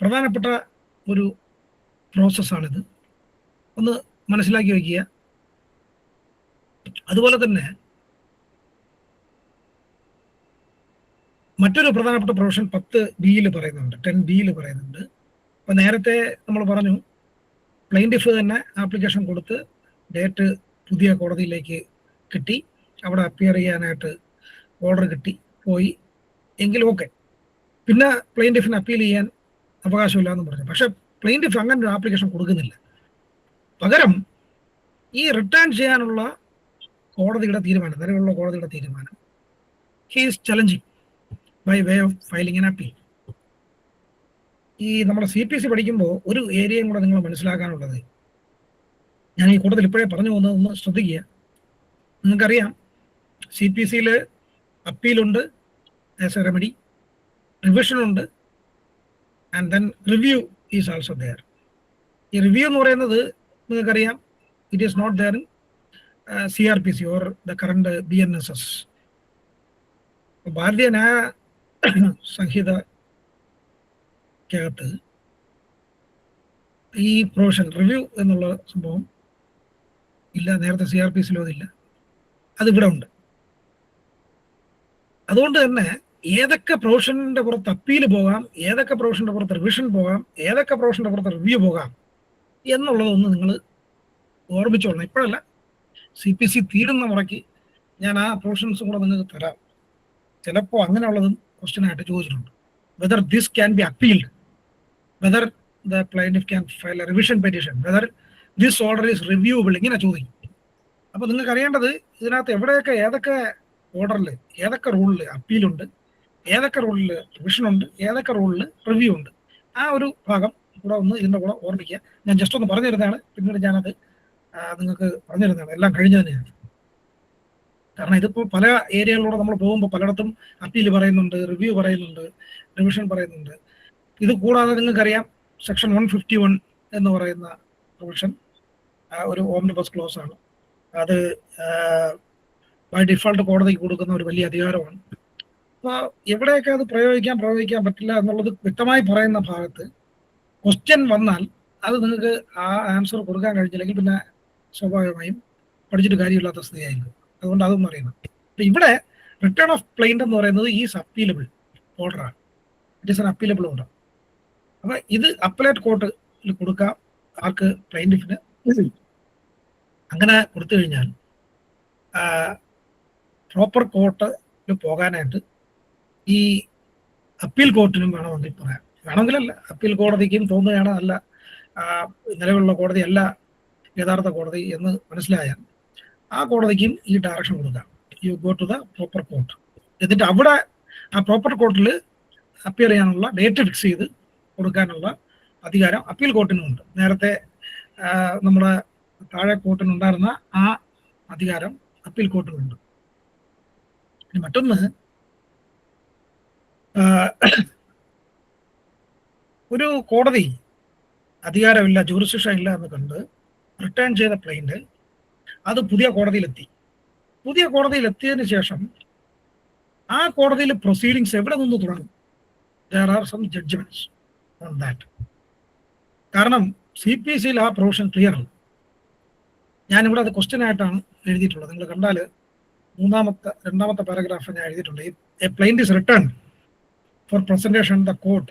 പ്രധാനപ്പെട്ട ഒരു പ്രോസസ്സാണിത്, ഒന്ന് മനസ്സിലാക്കി വയ്ക്കുക. അതുപോലെ തന്നെ മറ്റൊരു പ്രധാനപ്പെട്ട പ്രൊവിഷൻ 10B പറയുന്നുണ്ട്, 10B പറയുന്നുണ്ട്. അപ്പം നേരത്തെ നമ്മൾ പറഞ്ഞു പ്ലെയിൻറ്റിഫ് തന്നെ ആപ്ലിക്കേഷൻ കൊടുത്ത് ഡേറ്റ് പുതിയ കോടതിയിലേക്ക് കിട്ടി, അവിടെ അപ്പിയർ ചെയ്യാനായിട്ട് ഓർഡർ കിട്ടി, പോയി എങ്കിൽ ഓക്കെ, പിന്നെ പ്ലെയിൻറ്റിഫിന് അപ്പീൽ ചെയ്യാൻ അവകാശമില്ല എന്ന് പറഞ്ഞു. പക്ഷെ പ്ലെയിൻറ്റിഫ് അങ്ങനെ ഒരു ആപ്ലിക്കേഷൻ കൊടുക്കുന്നില്ല. പകരം ഈ റിട്ടേൺ ചെയ്യാനുള്ള കോടതിയുടെ തീരുമാനം, നിലവിലുള്ള കോടതിയുടെ തീരുമാനം, he is challenging by way of filing an appeal. ഈ നമ്മുടെ CPC പഠിക്കുമ്പോൾ ഒരു ഏരിയയും കൂടെ നിങ്ങൾ മനസ്സിലാക്കാനുള്ളത്, ഞാൻ ഈ കൂട്ടത്തിൽ ഇപ്പോഴേ പറഞ്ഞു പോകുന്നത് ഒന്ന് ശ്രദ്ധിക്കുക. നിങ്ങൾക്കറിയാം CPCയിൽ അപ്പീലുണ്ട് ആസ് എ റെമഡി, റിവിഷനുണ്ട്, and then review is also there. ഈ റിവ്യൂ എന്ന് പറയുന്നത് നിങ്ങൾക്കറിയാം, it is not there in CRPC or the current BNSS. Bharatiya ന്യായ സംഹിതക്കകത്ത് ഈ പ്രൊവിഷൻ റിവ്യൂ എന്നുള്ള സംഭവം ഇല്ല. നേരത്തെ CRPCയിലും അതില്ല, അതിവിടെ ഉണ്ട്. അതുകൊണ്ട് തന്നെ ഏതൊക്കെ പ്രൊവിഷന്റെ പുറത്ത് അപ്പീൽ പോകാം, ഏതൊക്കെ പ്രൊവിഷന്റെ പുറത്ത് റിവിഷൻ പോകാം, ഏതൊക്കെ പ്രൊവിഷന്റെ പുറത്ത് റിവ്യൂ പോകാം എന്നുള്ളതൊന്ന് നിങ്ങൾ ഓർമ്മിച്ചോളണം. ഇപ്പോഴല്ല, CPC തീരുന്ന മുറയ്ക്ക് ഞാൻ ആ പ്രൊവിഷൻസും കൂടെ നിങ്ങൾക്ക് തരാം. ചിലപ്പോൾ അങ്ങനെയുള്ളതും ക്വസ്റ്റ്യനായിട്ട് ചോദിച്ചിട്ടുണ്ട്. Whether this can be appealed, whether the plaintiff can file a revision petition, whether this order is reviewable, ഇങ്ങനെ ചോദിക്കും. അപ്പോൾ നിങ്ങൾക്ക് അറിയേണ്ടത് ഇതിനകത്ത് എവിടെയൊക്കെ ഏതൊക്കെ ഓർഡറിൽ ഏതൊക്കെ റൂളിൽ അപ്പീലുണ്ട്, ഏതൊക്കെ റൂളിൽ റിവിഷനുണ്ട്, ഏതൊക്കെ റൂളിൽ റിവ്യൂ ഉണ്ട്, ആ ഒരു ഭാഗം കൂടെ ഒന്ന് ഇതിൻ്റെ കൂടെ ഓർമ്മിക്കുക. ഞാൻ ജസ്റ്റ് ഒന്ന് പറഞ്ഞു തരുന്നതാണ്, പിന്നീട് ഞാനത് നിങ്ങൾക്ക് പറഞ്ഞു തരുന്നതാണ്, എല്ലാം കഴിഞ്ഞു തന്നെയാണ്. കാരണം ഇതിപ്പോൾ പല ഏരിയകളിലൂടെ നമ്മൾ പോകുമ്പോൾ പലയിടത്തും അപ്പീൽ പറയുന്നുണ്ട്, റിവ്യൂ പറയുന്നുണ്ട്, റിവിഷൻ പറയുന്നുണ്ട്. ഇത് കൂടാതെ നിങ്ങൾക്കറിയാം സെക്ഷൻ 151 എന്ന് പറയുന്ന പ്രൊവിഷൻ ഒരു ഓംനിബസ് ക്ലോസ് ആണ്. അത് ബൈ ഡിഫോൾട്ട് കോടതിക്ക് കൊടുക്കുന്ന ഒരു വലിയ അധികാരമാണ്. അപ്പോൾ എവിടെയൊക്കെ അത് പ്രയോഗിക്കാൻ പറ്റില്ല എന്നുള്ളത് വ്യക്തമായി പറയുന്ന ഭാഗത്ത് ക്വസ്റ്റ്യൻ വന്നാൽ അത് നിങ്ങൾക്ക് ആ ആൻസർ കൊടുക്കാൻ കഴിഞ്ഞില്ലെങ്കിൽ പിന്നെ സ്വാഭാവികമായും പഠിച്ചിട്ട് കാര്യമില്ലാത്ത സ്ഥിതിയായിരിക്കും. അതുകൊണ്ട് അതൊന്നും അറിയണം. ഇവിടെ റിട്ടേൺ ഓഫ് പ്ലെയിൻറ്റ് എന്ന് പറയുന്നത് ഈസ് അപ്പീലബിൾ ഓർഡറാണ്, it is an appealable order. അപ്പം ഇത് അപ്പലേറ്റ് കോർട്ടിൽ കൊടുക്കാം ആർക്ക്, പ്ലെയിൻറ്റിഫിന്. അങ്ങനെ കൊടുത്തു കഴിഞ്ഞാൽ പ്രോപ്പർ കോർട്ടിൽ പോകാനായിട്ട് ഈ അപ്പീൽ കോർട്ടിനും വേണമെങ്കിൽ പറയാം, വേണമെങ്കിലല്ല, അപ്പീൽ കോടതിക്കും തോന്നുകയാണ് അല്ല നിലവിലുള്ള കോടതി അല്ല യഥാർത്ഥ കോടതി എന്ന് മനസ്സിലായാൽ ആ കോടതിക്കും ഈ ഡയറക്ഷൻ കൊടുക്കാം, you go to the proper court. എന്നിട്ട് അവിടെ ആ പ്രോപ്പർ കോർട്ടിൽ അപ്പിയർ ചെയ്യാനുള്ള ഡേറ്റ് ഫിക്സ് ചെയ്ത് കൊടുക്കാനുള്ള അധികാരം അപ്പീൽ കോർട്ടിനുമുണ്ട്. നേരത്തെ നമ്മുടെ താഴെ കോർട്ടിനുണ്ടായിരുന്ന ആ അധികാരം അപ്പീൽ കോർട്ടിനുണ്ട്. ഇനി മറ്റൊന്ന്, ഒരു കോടതി അധികാരമില്ല, ജൂറിസ്ഡിക്ഷൻ ഇല്ല എന്ന് കണ്ട് റിട്ടേൺ ചെയ്ത പ്ലെയിൻറ്റ് അത് പുതിയ കോടതിയിലെത്തി. പുതിയ കോടതിയിലെത്തിയതിന് ശേഷം ആ കോടതിയിൽ പ്രൊസീഡിങ്സ് എവിടെ നിന്ന് തുടങ്ങും? There are some judgments on that. കാരണം CPCയിൽ ആ പ്രൊവിഷൻ ക്ലിയർ ആണ്. ഞാനിവിടെ അത് ക്വസ്റ്റ്യൻ ആയിട്ടാണ് എഴുതിയിട്ടുള്ളത്. നിങ്ങൾ കണ്ടാൽ രണ്ടാമത്തെ പാരഗ്രാഫ് ഞാൻ എഴുതിയിട്ടുണ്ട്. A plaint is return for presentation the court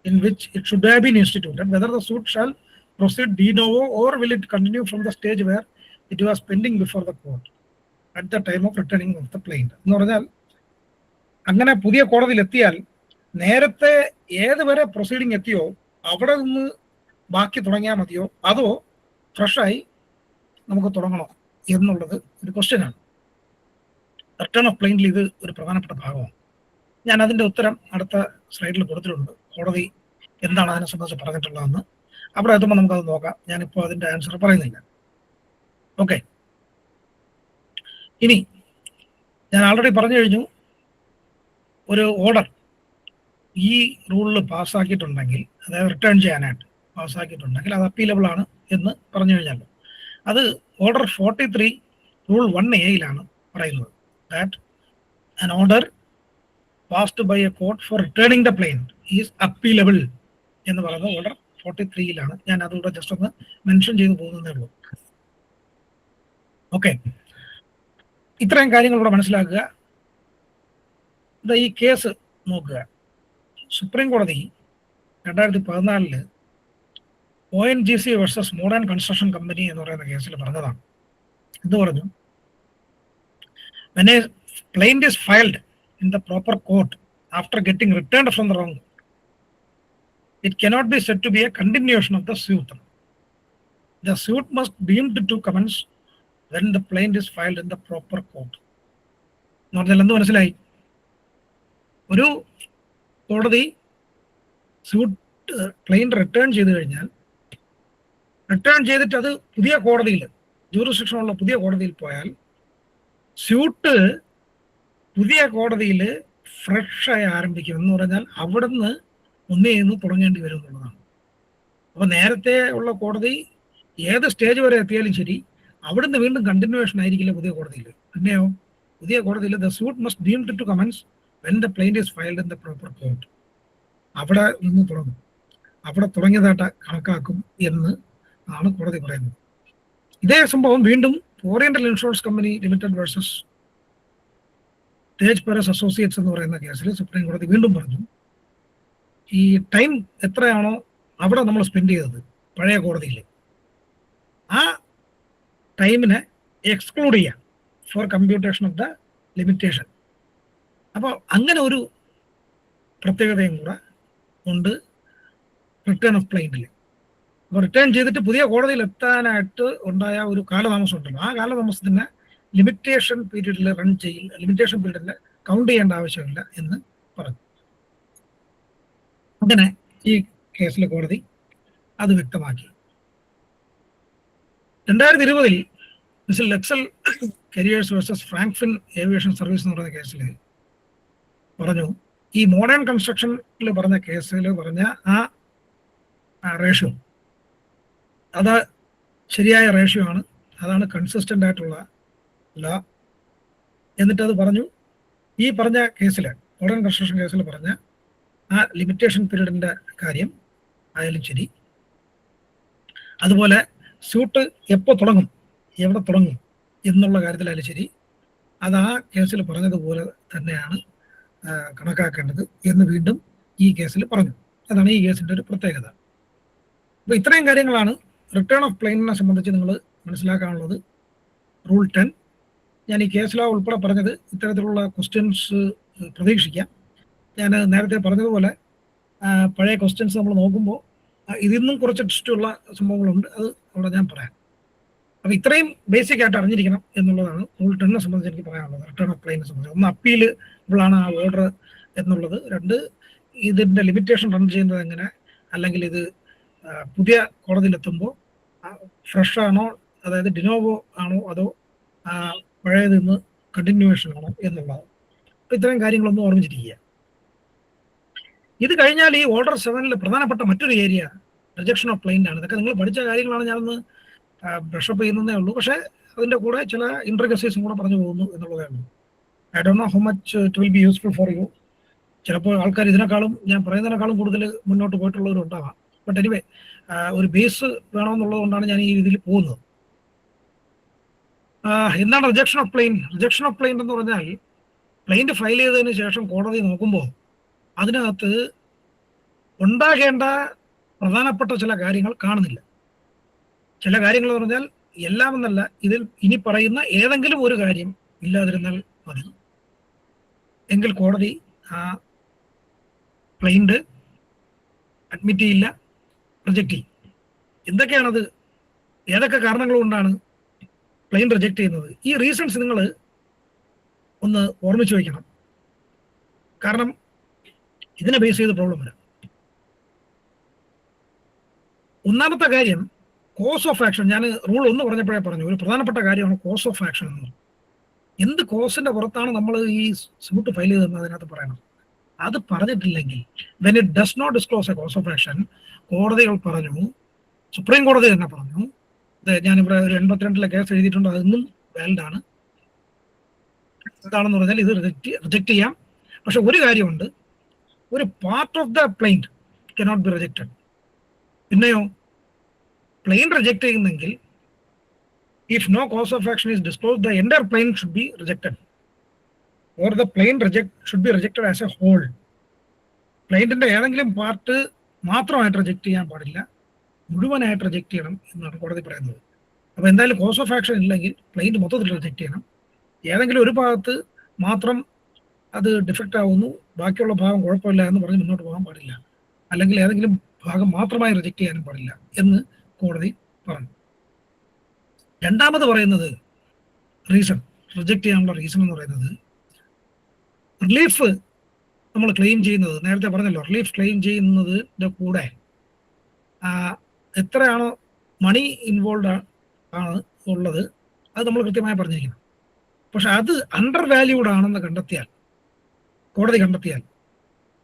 in which it should have been instituted, whether the suit shall proceed de novo or will it continue from the stage where it was pending before the court at the time of returning of the plaintiff. എന്ന് പറഞ്ഞാൽ അങ്ങനെ പുതിയ കോടതിയിൽ എത്തിയാൽ നേരത്തെ ഏതുവരെ proceeding എത്തിയോ അവിടെ നിന്ന് ബാക്കി തുടങ്ങിയാൽ മതിയോ, അതോ ഫ്രഷായി നമുക്ക് തുടങ്ങണോ എന്നുള്ളത് ഒരു ക്വസ്റ്റ്യനാണ്. റിട്ടേൺ ഓഫ് പ്ലെയിൻറ്റിൽ ഇത് ഒരു പ്രധാനപ്പെട്ട ഭാഗമാണ്. ഞാൻ അതിന്റെ ഉത്തരം അടുത്ത സ്ലൈഡിൽ കൊടുത്തിട്ടുണ്ട്. കോടതി എന്താണ് അതിനെ സംബന്ധിച്ച് പറഞ്ഞിട്ടുള്ളതെന്ന് അവിടെ എത്തുമ്പോൾ നമുക്കത് നോക്കാം. ഞാനിപ്പോൾ അതിന്റെ ആൻസർ പറയുന്നില്ല. ഓക്കെ, ഇനി ഞാൻ ആൾറെഡി പറഞ്ഞു കഴിഞ്ഞു, ഒരു ഓർഡർ ഈ റൂളിൽ പാസ്സാക്കിയിട്ടുണ്ടെങ്കിൽ, അതായത് റിട്ടേൺ ചെയ്യാനായിട്ട് പാസ്സാക്കിയിട്ടുണ്ടെങ്കിൽ അത് അപ്പീലബിൾ ആണ് എന്ന് പറഞ്ഞു കഴിഞ്ഞല്ലോ. അത് ഓർഡർ 43 റൂൾ 1A പറയുന്നത്. That an order passed by a court for returning the plaint is appealable എന്ന് പറയുന്നത് ഓർഡർ 43 ഞാൻ അതുകൂടെ ജസ്റ്റ് ഒന്ന് മെൻഷൻ ചെയ്തു പോകുന്നതേ ഉള്ളൂ. ഓക്കെ, ഇത്രയും കാര്യങ്ങൾ ഇവിടെ മനസ്സിലാക്കുക. ഈ കേസ് നോക്കുക. സുപ്രീം കോടതി 2014 ONGC versus modern construction company എന്ന് പറയുന്ന കേസിൽ പറഞ്ഞതാണ്. എന്ത് പറഞ്ഞു? When a plaint is filed in the proper court after getting returned from the wrong court, it cannot be said to be a continuation of the suit. The suit must be deemed to commence when the plaint is filed in the proper court. എന്ന് പറഞ്ഞാൽ എന്ത് മനസ്സിലായി? ഒരു കോടതി suit പ്ലെയിന്റ് return ചെയ്ത് കഴിഞ്ഞാൽ, return ചെയ്തിട്ട് അത് പുതിയ കോടതിയിൽ, ജൂറിസ്ഡിക്ഷനുള്ള പുതിയ കോടതിയിൽ പോയാൽ, സ്യൂട്ട് പുതിയ കോടതിയിൽ ഫ്രഷായി ആരംഭിക്കും. എന്ന് പറഞ്ഞാൽ അവിടുന്ന് ഒന്നേന്ന് തുടങ്ങേണ്ടി വരും എന്നുള്ളതാണ്. അപ്പോൾ നേരത്തെ ഉള്ള കോടതി ഏത് സ്റ്റേജ് വരെ എത്തിയാലും ശരി, അവിടുന്ന് വീണ്ടും കണ്ടിന്യൂവേഷൻ ആയിരിക്കില്ല പുതിയ കോടതിയിൽ. പിന്നെയോ പുതിയ കോടതിയിൽ the suit must deemed to commence when the plaint is filed in the proper court. അവിടെ നിന്ന് തുടങ്ങും, അവിടെ തുടങ്ങിയതായിട്ട് കണക്കാക്കും എന്ന് ആണ് കോടതി പറയുന്നത്. ഇതേ സംഭവം വീണ്ടും Oriental Insurance Company Limited versus Tej പെരസ് അസോസിയേറ്റ്സ് എന്ന് പറയുന്ന കേസിൽ സുപ്രീം കോടതി വീണ്ടും പറഞ്ഞു, ഈ ടൈം എത്രയാണോ അവിടെ നമ്മൾ സ്പെൻഡ് ചെയ്തത് പഴയ കോടതിയിൽ, ആ ടൈമിനെ എക്സ്ക്ലൂഡ് ചെയ്യാം for computation of the limitation. അപ്പോൾ അങ്ങനെ ഒരു പ്രത്യേകതയും കൂടെ ഉണ്ട് റിട്ടേൺ ഓഫ് പ്ലെയിന്റിൽ. അപ്പോൾ റിട്ടേൺ ചെയ്തിട്ട് പുതിയ കോടതിയിൽ എത്താനായിട്ട് ഉണ്ടായ ഒരു കാലതാമസം ഉണ്ടല്ലോ, ആ കാലതാമസത്തിന് ലിമിറ്റേഷൻ പീരീഡിൽ ലിമിറ്റേഷൻ പീരീഡിൽ കൗണ്ട് ചെയ്യേണ്ട ആവശ്യമില്ല എന്ന് പറഞ്ഞു. അങ്ങനെ ഈ കേസിലെ കോടതി അത് വ്യക്തമാക്കി. 2020 Mister Lexal carriers versus Frankfinn aviation service എന്ന് പറയുന്ന കേസിൽ പറഞ്ഞു, ഈ മോഡേൺ കൺസ്ട്രക്ഷനിൽ പറഞ്ഞ കേസിൽ പറഞ്ഞ ആ റേഷ്യോ അത് ശരിയായ റേഷ്യോ ആണ്, അതാണ് കൺസിസ്റ്റൻ്റ് ആയിട്ടുള്ള ലോ. എന്നിട്ട് അത് പറഞ്ഞു, ഈ പറഞ്ഞ കേസിൽ മോഡേൺ കൺസ്ട്രക്ഷൻ കേസിൽ പറഞ്ഞ ആ ലിമിറ്റേഷൻ പീരീഡിൻ്റെ കാര്യം ആയാലും ശരി, അതുപോലെ സ്യൂട്ട് എപ്പോൾ തുടങ്ങും, എവിടെ തുടങ്ങും എന്നുള്ള കാര്യത്തിലായാലും ശരി, അത് ആ കേസിൽ പറഞ്ഞതുപോലെ തന്നെയാണ് കണക്കാക്കേണ്ടത് എന്ന് വീണ്ടും ഈ കേസിൽ പറഞ്ഞു. അതാണ് ഈ കേസിൻ്റെ ഒരു പ്രത്യേകത. അപ്പോൾ ഇത്രയും കാര്യങ്ങളാണ് റിട്ടേൺ ഓഫ് പ്ലെയിനിനെ സംബന്ധിച്ച് നിങ്ങൾ മനസ്സിലാക്കാനുള്ളത്. റൂൾ 10 ഞാൻ ഈ കേസിലോ ഉൾപ്പെടെ പറഞ്ഞത്. ഇത്തരത്തിലുള്ള ക്വസ്റ്റ്യൻസ് പ്രതീക്ഷിക്കാം. ഞാൻ നേരത്തെ പറഞ്ഞതുപോലെ പഴയ ക്വസ്റ്റ്യൻസ് നമ്മൾ നോക്കുമ്പോൾ ഇതിൽ നിന്നും കുറച്ച് ടിസ്റ്റുള്ള സംഭവങ്ങളുണ്ട്, അത് അവിടെ ഞാൻ പറയാം. അപ്പോൾ ഇത്രയും ബേസിക് ആയിട്ട് അറിഞ്ഞിരിക്കണം എന്നുള്ളതാണ് റൂൾ 10നെ സംബന്ധിച്ച് എനിക്ക് പറയാനുള്ളത്. റിട്ടേൺ ഓഫ് പ്ലെയിനെ സംബന്ധിച്ച് ഒന്ന് അപ്പീലബിളാണ് ആ ഓർഡർ എന്നുള്ളത്, രണ്ട് ഇതിൻ്റെ ലിമിറ്റേഷൻ റൺ ചെയ്യുന്നത് എങ്ങനെ, അല്ലെങ്കിൽ ഇത് പുതിയ കോടതിയിലെത്തുമ്പോൾ ഫ്രഷ് ആണോ, അതായത് ഡിനോവോ ആണോ, അതോ പഴയത് നിന്ന് കണ്ടിന്യൂവേഷൻ ആണോ എന്നുള്ളത്. അപ്പോൾ ഇത്രയും കാര്യങ്ങളൊന്നും ഓർമ്മിച്ചിരിക്കുക. ഇത് കഴിഞ്ഞാൽ ഈ ഓർഡർ 7 പ്രധാനപ്പെട്ട മറ്റൊരു ഏരിയ റിജക്ഷൻ ഓഫ് പ്ലെയിൻ്റ് ആണ്. ഇതൊക്കെ നിങ്ങൾ പഠിച്ച കാര്യങ്ങളാണ്, ഞാനൊന്ന് ബ്രഷപ്പ് ചെയ്യുന്നതേ ഉള്ളൂ. പക്ഷേ അതിൻ്റെ കൂടെ ചില ഇൻട്രിക്കസീസും കൂടെ പറഞ്ഞു പോകുന്നു എന്നുള്ളതേ ഉള്ളൂ. I don't know how much it will be useful for you. ചിലപ്പോൾ ആൾക്കാർ ഇതിനേക്കാളും, ഞാൻ പറയുന്നതിനേക്കാളും കൂടുതൽ മുന്നോട്ട് പോയിട്ടുള്ളവരുണ്ടാവാം. ബട്ട് എനിവേ ഒരു ബേസ് വേണമെന്നുള്ളത് കൊണ്ടാണ് ഞാൻ ഈ രീതിയിൽ പോകുന്നത്. എന്താണ് rejection of plaint? Rejection of plaint എന്ന് പറഞ്ഞാൽ പ്ലെയിന്റ് ഫയൽ ചെയ്തതിന് ശേഷം കോടതി നോക്കുമ്പോൾ അതിനകത്ത് ഉണ്ടാകേണ്ട പ്രധാനപ്പെട്ട ചില കാര്യങ്ങൾ കാണുന്നില്ല. ചില കാര്യങ്ങൾ എന്ന് പറഞ്ഞാൽ എല്ലാം എന്നല്ല, ഇതിൽ ഇനി പറയുന്ന ഏതെങ്കിലും ഒരു കാര്യം ഇല്ലാതിരുന്നാൽ മതി, എങ്കിൽ കോടതി ആ പ്ലെയിന്റ് അഡ്മിറ്റ് ചെയ്യില്ല, റിജക്റ്റ് ചെയ്യും. എന്തൊക്കെയാണത്, ഏതൊക്കെ കാരണങ്ങൾ കൊണ്ടാണ് പ്ലെയിൻ റിജക്റ്റ് ചെയ്യുന്നത്? ഈ റീസൺസ് നിങ്ങൾ ഒന്ന് ഓർമ്മിച്ച് വയ്ക്കണം. കാരണം ഇതിനെ ബേസ് ചെയ്ത് പ്രോബ്ലം വരാം. ഒന്നാമത്തെ കാര്യം കോസ് ഓഫ് ആക്ഷൻ. ഞാൻ റൂൾ 1 പറഞ്ഞപ്പോഴേ പറഞ്ഞു, ഒരു പ്രധാനപ്പെട്ട കാര്യമാണ് കോസ് ഓഫ് ആക്ഷൻ എന്ന് പറയുന്നത്. എന്ത് കോസിന്റെ പുറത്താണ് നമ്മൾ ഈ സ്യൂട്ട് ഫയൽ ചെയ്തതെന്ന് അതിനകത്ത് പറയണം. അത് പറഞ്ഞിട്ടില്ലെങ്കിൽ when it does not disclose a cause of action, കോടതികൾ പറഞ്ഞു, സുപ്രീം കോടതി തന്നെ പറഞ്ഞു, ഞാനിവിടെ ഒരു 82 കേസ് എഴുതിയിട്ടുണ്ട്, അതൊന്നും വാലിഡ് ആണ്. എന്താണെന്ന് പറഞ്ഞാൽ ഇത് റിജക്ട് ചെയ്യാം. പക്ഷെ ഒരു കാര്യമുണ്ട്, ഒരു part of the പ്ലെയിന്റ് cannot be rejected. പിന്നെയോ പ്ലെയിൻ റിജക്ട് ചെയ്യുന്നെങ്കിൽ if no cause of action is disclosed, the entire plane should be rejected, or the plane should be rejected as a whole. പ്ലെയിന്റിന്റെ ഏതെങ്കിലും part മാത്രമായിട്ട് reject ചെയ്യാൻ പാടില്ല, മുഴുവനായിട്ട് reject ചെയ്യണം എന്നാണ് കോടതി പറയുന്നത്. അപ്പോൾ എന്തായാലും കോസ് ഓഫ് ആക്ഷൻ ഇല്ലെങ്കിൽ പ്ലെയിന്റ് മൊത്തത്തിൽ റിജക്ട് ചെയ്യണം. ഏതെങ്കിലും ഒരു ഭാഗത്ത് മാത്രം അത് ഡിഫക്റ്റ് ആവുന്നു, ബാക്കിയുള്ള ഭാഗം കുഴപ്പമില്ല എന്ന് പറഞ്ഞ് മുന്നോട്ട് പോകാൻ പാടില്ല. അല്ലെങ്കിൽ ഏതെങ്കിലും ഭാഗം മാത്രമായി റിജക്ട് ചെയ്യാനും പാടില്ല എന്ന് കോടതി പറഞ്ഞു. രണ്ടാമത് പറയുന്നത് റീസൺ, റിജക്ട് ചെയ്യാനുള്ള റീസൺ എന്ന് പറയുന്നത്, റിലീഫ് നമ്മൾ ക്ലെയിം ചെയ്യുന്നത്, നേരത്തെ പറഞ്ഞല്ലോ, റിലീഫ് ക്ലെയിം ചെയ്യുന്നതിൻ്റെ കൂടെ എത്രയാണോ മണി ഇൻവോൾവ് ആണ് ഉള്ളത് അത് നമ്മൾ കൃത്യമായി പറഞ്ഞിരിക്കണം. പക്ഷെ അത് അണ്ടർ വാല്യൂഡ് ആണെന്ന് കണ്ടെത്തിയാൽ, കോടതി കണ്ടെത്തിയാൽ,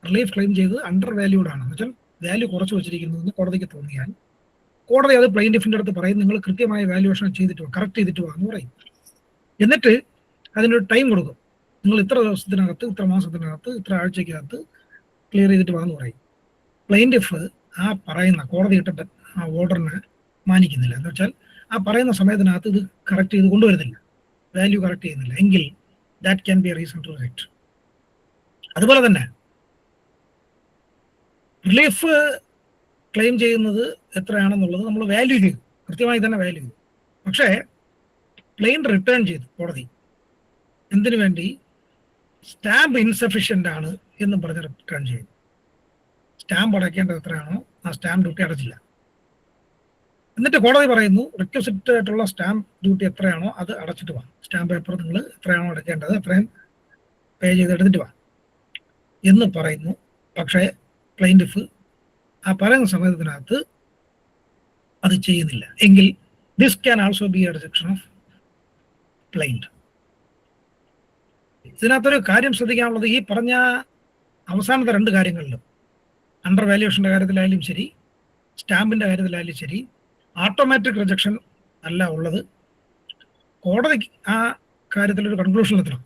റിലീഫ് ക്ലെയിം ചെയ്ത് അണ്ടർ വാല്യൂഡ് ആണെന്ന് വെച്ചാൽ വാല്യൂ കുറച്ച് വെച്ചിരിക്കുന്നു എന്ന് കോടതിക്ക് തോന്നിയാൽ, കോടതി അത് പ്ലെയിന്റിഫിന്റെ അടുത്ത് പറയും, നിങ്ങൾ കൃത്യമായ വാല്യുവേഷൻ ചെയ്തിട്ട് വാ, കറക്റ്റ് ചെയ്തിട്ട് വാ എന്ന് പറയും. എന്നിട്ട് അതിനൊരു ടൈം കൊടുക്കും, നിങ്ങൾ ഇത്ര ദിവസത്തിനകത്ത്, ഇത്ര മാസത്തിനകത്ത്, ഇത്ര ആഴ്ചക്കകത്ത് ക്ലിയർ ചെയ്തിട്ട് വാ എന്ന് പറയും. പ്ലെയിന്റിഫ് ആ പറയുന്ന കോടതി ഇട്ടിട്ട് ആ ഓർഡറിനെ മാനിക്കുന്നില്ല, എന്ന് വെച്ചാൽ ആ പറയുന്ന സമയത്തിനകത്ത് ഇത് കറക്റ്റ് ചെയ്ത് കൊണ്ടുവരുന്നില്ല, വാല്യൂ കറക്റ്റ് ചെയ്യുന്നില്ല എങ്കിൽ that can be a reason to reject. അതുപോലെ തന്നെ റിലീഫ് ക്ലെയിം ചെയ്യുന്നത് എത്രയാണെന്നുള്ളത് നമ്മൾ വാല്യൂ ചെയ്തു, കൃത്യമായി തന്നെ വാല്യൂ ചെയ്തു. പക്ഷേ പ്ലെയിൻ റിട്ടേൺ ചെയ്തു കോടതി. എന്തിനു വേണ്ടി? സ്റ്റാമ്പ് ഇൻസഫിഷ്യൻ്റ് ആണ് എന്ന് പറഞ്ഞ് റിട്ടേൺ ചെയ്തു. സ്റ്റാമ്പ് അടയ്ക്കേണ്ടത് എത്രയാണോ ആ സ്റ്റാമ്പ് ഡ്യൂട്ടി അടച്ചില്ല. എന്നിട്ട് കോടതി പറയുന്നു, റിക്വസിറ്റ് ആയിട്ടുള്ള സ്റ്റാമ്പ് ഡ്യൂട്ടി എത്രയാണോ അത് അടച്ചിട്ട് വാ, സ്റ്റാമ്പ് പേപ്പർ നിങ്ങൾ എത്രയാണോ അടയ്ക്കേണ്ടത് അത്രയും പേ ചെയ്ത് എടുത്തിട്ട് വാ എന്ന് പറയുന്നു. പക്ഷേ പ്ലെയിന്റിഫ് ആ പറയുന്ന സമയത്തിനകത്ത് അത് ചെയ്യുന്നില്ല എങ്കിൽ this can also be A rejection of പ്ലെയിന്റ്. ഇതിനകത്തൊരു കാര്യം ശ്രദ്ധിക്കാനുള്ളത്, ഈ പറഞ്ഞ അവസാനത്തെ 2 കാര്യങ്ങളിലും, അണ്ടർ വാല്യുവേഷൻ്റെ കാര്യത്തിലായാലും ശരി, സ്റ്റാമ്പിൻ്റെ കാര്യത്തിലായാലും ശരി, ഓട്ടോമാറ്റിക് റിജക്ഷൻ അല്ല ഉള്ളത്. കോടതി ആ കാര്യത്തിലൊരു കൺക്ലൂഷനിലെത്തണം.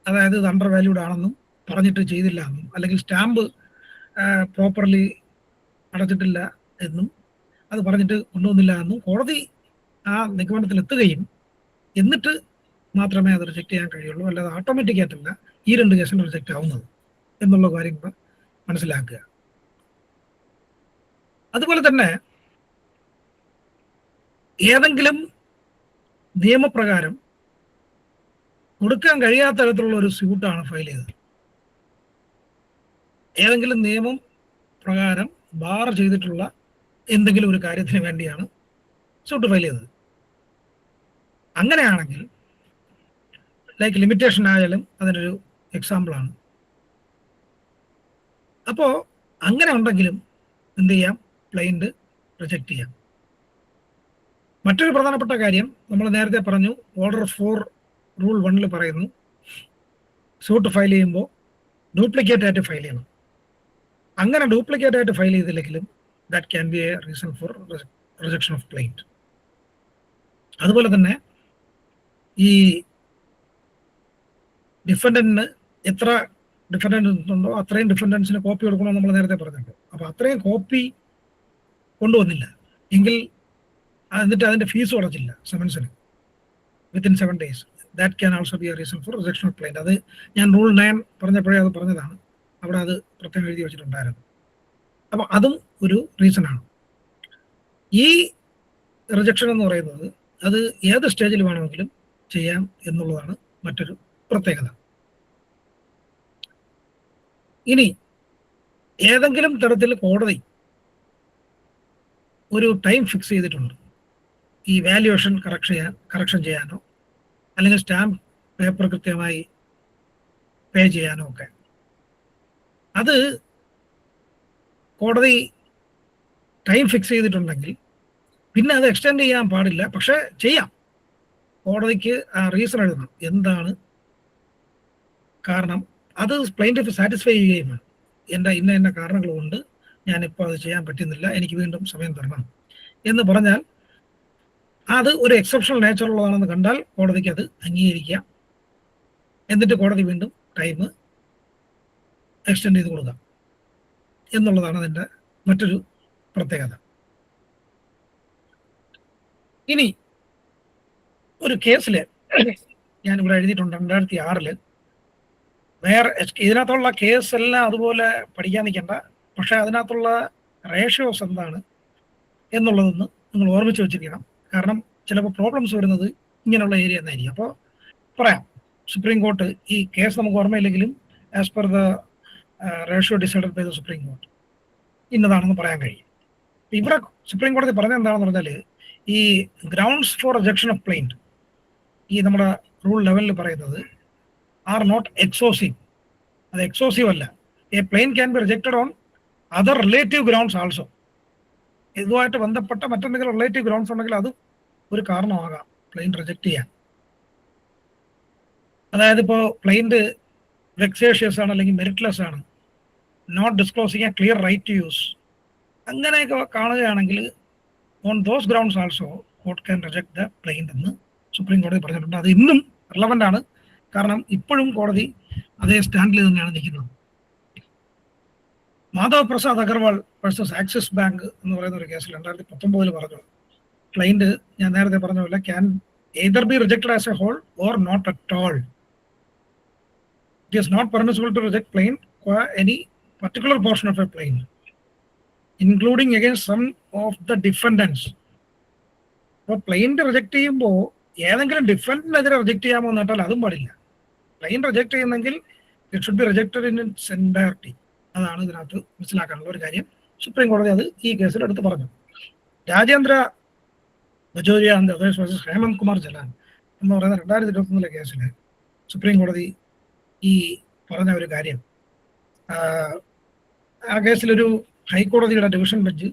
അതായത് ഇത് അണ്ടർ വാല്യൂഡ് ആണെന്നും പറഞ്ഞിട്ട് ചെയ്തില്ല എന്നും, അല്ലെങ്കിൽ സ്റ്റാമ്പ് പ്രോപ്പർലി അടച്ചിട്ടില്ല എന്നും അത് പറഞ്ഞിട്ട് കൊണ്ടുവന്നില്ല എന്നും കോടതി ആ നിഗമനത്തിലെത്തുകയും എന്നിട്ട് മാത്രമേ അത് റിജക്ട് ചെയ്യാൻ കഴിയുള്ളൂ. അല്ലാതെ ഓട്ടോമാറ്റിക് ആയിട്ടല്ല ഈ 2 കേസിൽ റിജക്റ്റ് ആവുന്നത് എന്നുള്ള കാര്യം കൂടെ മനസ്സിലാക്കുക. അതുപോലെ തന്നെ ഏതെങ്കിലും നിയമപ്രകാരം കൊടുക്കാൻ കഴിയാത്ത തരത്തിലുള്ള ഒരു സ്യൂട്ടാണ് ഫയൽ ചെയ്തത്, ഏതെങ്കിലും നിയമം പ്രകാരം ബാർ ചെയ്തിട്ടുള്ള എന്തെങ്കിലും ഒരു കാര്യത്തിന് വേണ്ടിയാണ് സ്യൂട്ട് ഫയൽ ചെയ്തത്. അങ്ങനെയാണെങ്കിൽ ലൈക്ക് ലിമിറ്റേഷൻ ആയാലും അതിനൊരു എക്സാമ്പിളാണ്. അപ്പോൾ അങ്ങനെ ഉണ്ടെങ്കിലും എന്ത് ചെയ്യാം? പ്ലെയിന്റ് റിജക്റ്റ് ചെയ്യാം. മറ്റൊരു പ്രധാനപ്പെട്ട കാര്യം നമ്മൾ നേരത്തെ പറഞ്ഞു, ഓർഡർ 4 റൂൾ 1 പറയുന്നു, സ്യൂട്ട് ഫയൽ ചെയ്യുമ്പോൾ ഡ്യൂപ്ലിക്കേറ്റ് ആയിട്ട് ഫയൽ ചെയ്യണം. അങ്ങനെ ഡ്യൂപ്ലിക്കേറ്റ് ആയിട്ട് ഫയൽ ചെയ്തില്ലെങ്കിലും that can be a reason for rejection of plaint. അതുപോലെ തന്നെ ഈ ഡിഫൻഡന്റിന് എത്ര ഡിഫൻഡൻസ് ഉണ്ടോ അത്രയും ഡിഫൻഡൻസിന് കോപ്പി കൊടുക്കണമെന്ന് നമ്മൾ നേരത്തെ പറഞ്ഞിട്ടുണ്ട്. അപ്പോൾ അത്രയും കോപ്പി കൊണ്ടുവന്നില്ല എങ്കിൽ, എന്നിട്ട് അതിൻ്റെ ഫീസും അടച്ചില്ല സമൻസിന് within 7 days, that can also be a reason for rejection of plaint. അത് ഞാൻ റൂൾ 9 പറഞ്ഞപ്പോഴേ അത് പറഞ്ഞതാണ്, അവിടെ അത് പ്രത്യേകം എഴുതി വെച്ചിട്ടുണ്ടായിരുന്നു. അപ്പോൾ അതും ഒരു റീസണാണ്. ഈ റിജക്ഷൻ എന്ന് പറയുന്നത് അത് ഏത് സ്റ്റേജിൽ വേണമെങ്കിലും ചെയ്യാം എന്നുള്ളതാണ് മറ്റൊരു പ്രത്യേകത. ഇനി ഏതെങ്കിലും തരത്തിൽ കോടതി ഒരു ടൈം ഫിക്സ് ചെയ്തിട്ടുണ്ട് ഈ വാല്യുവേഷൻ കറക്ഷൻ ചെയ്യാനോ അല്ലെങ്കിൽ സ്റ്റാമ്പ് പേപ്പർ കൃത്യമായി പേ ചെയ്യാനോ ഒക്കെ, അത് കോടതി ടൈം ഫിക്സ് ചെയ്തിട്ടുണ്ടെങ്കിൽ പിന്നെ അത് എക്സ്റ്റെൻഡ് ചെയ്യാൻ പാടില്ല. പക്ഷെ ചെയ്യാം. കോടതിക്ക് ആ റീസൺ എഴുതണം, എന്താണ് കാരണം. അത് പ്ലെയിൻറ്റിഫ് സാറ്റിസ്ഫൈ ചെയ്യുകയും വേണം. എൻ്റെ ഇന്ന കാരണങ്ങൾ കൊണ്ട് ഞാനിപ്പോൾ അത് ചെയ്യാൻ പറ്റുന്നില്ല, എനിക്ക് വീണ്ടും സമയം തരണം എന്ന് പറഞ്ഞാൽ അത് ഒരു എക്സെപ്ഷണൽ നേച്ചറുള്ളതാണെന്ന് കണ്ടാൽ കോടതിക്ക് അത് അംഗീകരിക്കാം. എന്നിട്ട് കോടതി വീണ്ടും ടൈം എക്സ്റ്റെൻഡ് ചെയ്ത് കൊടുക്കാം എന്നുള്ളതാണ് അതിൻ്റെ മറ്റൊരു പ്രത്യേകത. ഇനി ഒരു കേസിൽ ഞാനിവിടെ എഴുതിയിട്ടുണ്ട് 2006 വേറെ ഇതിനകത്തുള്ള കേസ് എല്ലാം അതുപോലെ പഠിക്കാൻ നിൽക്കേണ്ട, പക്ഷെ അതിനകത്തുള്ള റേഷ്യോസ് എന്താണ് എന്നുള്ളതൊന്ന് നിങ്ങൾ ഓർമ്മിച്ച് വെച്ചിരിക്കണം. കാരണം ചിലപ്പോൾ പ്രോബ്ലംസ് വരുന്നത് ഇങ്ങനെയുള്ള ഏരിയ എന്നായിരിക്കും. അപ്പോൾ പറയാം, സുപ്രീം കോർട്ട് ഈ കേസ് നമുക്ക് ഓർമ്മയില്ലെങ്കിലും as per the ratio decided by the supreme court ഇന്നതാണെന്ന് പറയാൻ കഴിയും. ഇവിടെ സുപ്രീം കോടതി പറഞ്ഞത് എന്താണെന്ന് പറഞ്ഞാൽ ഈ grounds for rejection of plaint ഈ നമ്മുടെ റൂൾ 11 പറയുന്നത് ആർ നോട്ട് എക്സോസീവ്. അത് എക്സോസീവ് അല്ല. A plaint can be rejected on other relative grounds also. ഇതുമായിട്ട് ബന്ധപ്പെട്ട മറ്റെന്തെങ്കിലും റിലേറ്റീവ് ഗ്രൗണ്ട്സ് ഉണ്ടെങ്കിൽ അത് ഒരു കാരണമാകാം പ്ലെയിൻ റിജക്റ്റ് ചെയ്യാൻ. അതായത് ഇപ്പോൾ പ്ലെയിൻറ്റ് വെക്സേഷ്യസ് ആണ് അല്ലെങ്കിൽ മെറിറ്റ്ലെസ് ആണ്, not disclosing a clear right to sue, അങ്ങനെയൊക്കെ കാണുകയാണെങ്കിൽ on those grounds also court can reject the plaint എന്ന് സുപ്രീം കോടതി പറഞ്ഞിട്ടുണ്ട്. അത് ഇന്നും റിലവൻ്റ് ആണ്. കാരണം ഇപ്പോഴും കോടതി അതേ സ്റ്റാൻഡിൽ തന്നെയാണ് നിൽക്കുന്നത്. Madhav Prasad Agarwal versus axis bank എന്ന് പറയുന്ന ഒരു കേസിൽ 2019 പറഞ്ഞു, ക്ലൈന്റ് ഞാൻ നേരത്തെ പറഞ്ഞ പോലെ can either be rejected as a whole or not at all. It is not permissible to reject plaint any particular portion of a plaint including against some of the defendants. അപ്പോൾ plaint reject ചെയ്യുമ്പോൾ ഏതെങ്കിലും ഡിഫൻഡിനെതിരെ reject ചെയ്യാമോ എന്ന് കേട്ടാൽ അതും പാടില്ല. Plaint reject ചെയ്യുന്നെങ്കിൽ it should be rejected in its entirety. അതാണ് ഇതിനകത്ത് മനസ്സിലാക്കാനുള്ള ഒരു കാര്യം. സുപ്രീം കോടതി അത് ഈ കേസിൽ എടുത്ത് പറഞ്ഞു. Rajendra Bajoria and others versus Hemant Kumar Jalan എന്ന് പറയുന്ന 2021 കേസിൽ സുപ്രീം കോടതി ഈ പറഞ്ഞ ഒരു കാര്യം, ആ കേസിലൊരു ഹൈക്കോടതിയുടെ ഡിവിഷൻ ബെഞ്ച്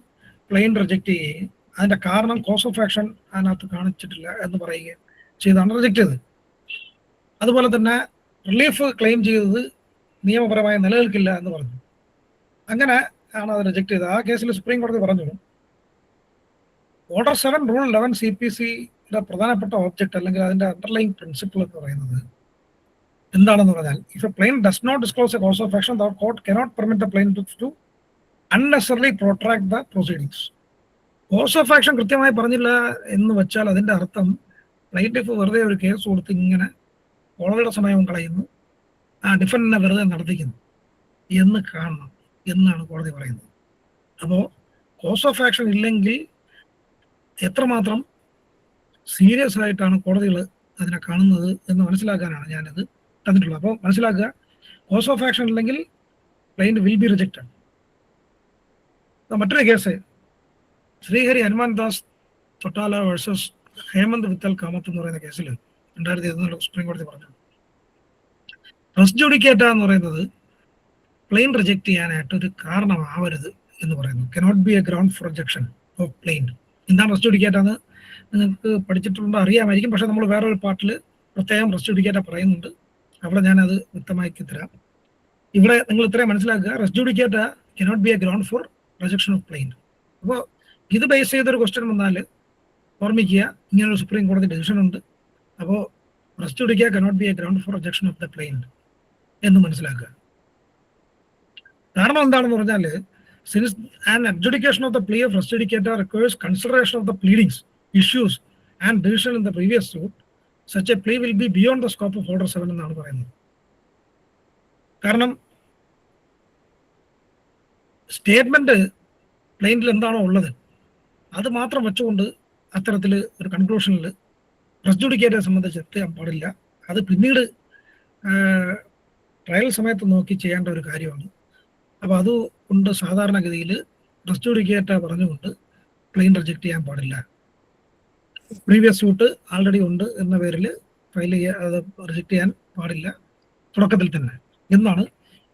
പ്ലെയിൻ റിജക്റ്റ് ചെയ്യുകയും അതിൻ്റെ കാരണം കോസ് ഓഫ് ആക്ഷൻ അതിനകത്ത് കാണിച്ചിട്ടില്ല എന്ന് പറയുകയും ചെയ്താണ് റിജക്റ്റ് ചെയ്തത്. അതുപോലെ തന്നെ റിലീഫ് ക്ലെയിം ചെയ്തത് നിയമപരമായി നിലനിൽക്കില്ല എന്ന് പറഞ്ഞു. അങ്ങനെ ആണ് അത് റിജക്റ്റ് ചെയ്തത്. ആ കേസിൽ സുപ്രീം കോടതി പറഞ്ഞു, ഓർഡർ 7 റൂൾ 11 CPCയുടെ പ്രധാനപ്പെട്ട ഓബ്ജക്റ്റ് അല്ലെങ്കിൽ അതിൻ്റെ അണ്ടർലൈൻ പ്രിൻസിപ്പിൾ എന്ന് പറയുന്നത് എന്താണെന്ന് പറഞ്ഞാൽ, if a plaint does not disclose a cause of action the court cannot permit a plaint to unnecessarily protract the proceedings. Cause of action കൃത്യമായി പറഞ്ഞില്ല എന്ന് വെച്ചാൽ അതിൻ്റെ അർത്ഥം പ്ലെയിൻറ്റിഫ് വെറുതെ ഒരു കേസ് കൊടുത്ത് ഇങ്ങനെ കോടതിയുടെ സമയം കളയുന്നു, ആ ഡിഫൻഡിനെ വെറുതെ നടത്തിക്കുന്നു എന്ന് കാണണം എന്നാണ് കോടതി പറയുന്നത്. അപ്പോൾ കോസ് ഓഫ് ആക്ഷൻ ഇല്ലെങ്കിൽ എത്രമാത്രം സീരിയസ് ആയിട്ടാണ് കോടതികൾ അതിനെ കാണുന്നത് എന്ന് മനസ്സിലാക്കാനാണ് ഞാനിത് തന്നിട്ടുള്ളത്. അപ്പോൾ മനസ്സിലാക്കുക, കോസ് ഓഫ് ആക്ഷൻ ഇല്ലെങ്കിൽ പ്ലെയിൻറ്റ് വിൽ ബി റിജക്റ്റഡ്. മറ്റൊരു കേസ് ശ്രീഹരി ഹനുമാൻ ദാസ് തൊട്ടാല വേഴ്സസ് ഹേമന്ത് വിത്തൽ കാമത്ത് എന്ന് പറയുന്ന കേസിൽ 2001 സുപ്രീം കോടതി പറഞ്ഞു, റെസ് ജുഡിക്കേറ്റ എന്ന് പറയുന്നത് പ്ലെയിൻ റിജക്ട് ചെയ്യാനായിട്ട് ഒരു കാരണമാവരുത് എന്ന് പറയുന്നു. Cannot be a ground for rejection of plaint. എന്താണ് റെസ് ജുഡിക്കേറ്റ എന്ന് നിങ്ങൾക്ക് പഠിച്ചിട്ടുണ്ടോ അറിയാമായിരിക്കും, പക്ഷെ നമ്മൾ വേറൊരു പാർട്ടിൽ പ്രത്യേകം റെസ് ജുഡിക്കേറ്റ പറയുന്നുണ്ട്, അവിടെ ഞാനത് വ്യക്തമാക്കി തരാം. ഇവിടെ നിങ്ങൾ ഇത്രയും മനസ്സിലാക്കുക, res judicata cannot be a ground for rejection of plaint. അപ്പോൾ ഇത് ബേസ് ചെയ്തൊരു ക്വസ്റ്റ്യൻ വന്നാൽ ഓർമ്മിക്കുക, ഇങ്ങനൊരു സുപ്രീം കോടതി ഡിസിഷൻ ഉണ്ട്. അപ്പോൾ res judicata cannot be a ground for rejection of the plaint എന്ന് മനസ്സിലാക്കുക. കാരണം എന്താണെന്ന് പറഞ്ഞാൽ, since an adjudication of the plea of res judicata requires consideration of the pleadings, issues and decision in the previous suit, such a plea will be beyond the scope of order 7 എന്നാണ് പറയുന്നത്. കാരണം statement പ്ലെയിനിൽ എന്താണോ ഉള്ളത് അത് മാത്രം വെച്ചുകൊണ്ട് അത്തരത്തിൽ ഒരു കൺക്ലൂഷനിൽ റെസ് ജുഡിക്കേറ്റയെ സംബന്ധിച്ച് എത്താൻ പാടില്ല. അത് പിന്നീട് ട്രയൽ സമയത്ത് നോക്കി ചെയ്യേണ്ട ഒരു കാര്യമാണ്. അപ്പോൾ അതുകൊണ്ട് സാധാരണഗതിയിൽ റെസ് ജുഡിക്കേറ്റ പറഞ്ഞുകൊണ്ട് പ്ലെയിൻ റിജക്റ്റ് ചെയ്യാൻ പാടില്ല. പ്രീവിയസ് സൂട്ട് ആൾറെഡി ഉണ്ട് എന്ന പേരിൽ ഫയൽ ചെയ്യാൻ, അത് റിജക്റ്റ് ചെയ്യാൻ പാടില്ല തുടക്കത്തിൽ തന്നെ എന്നാണ്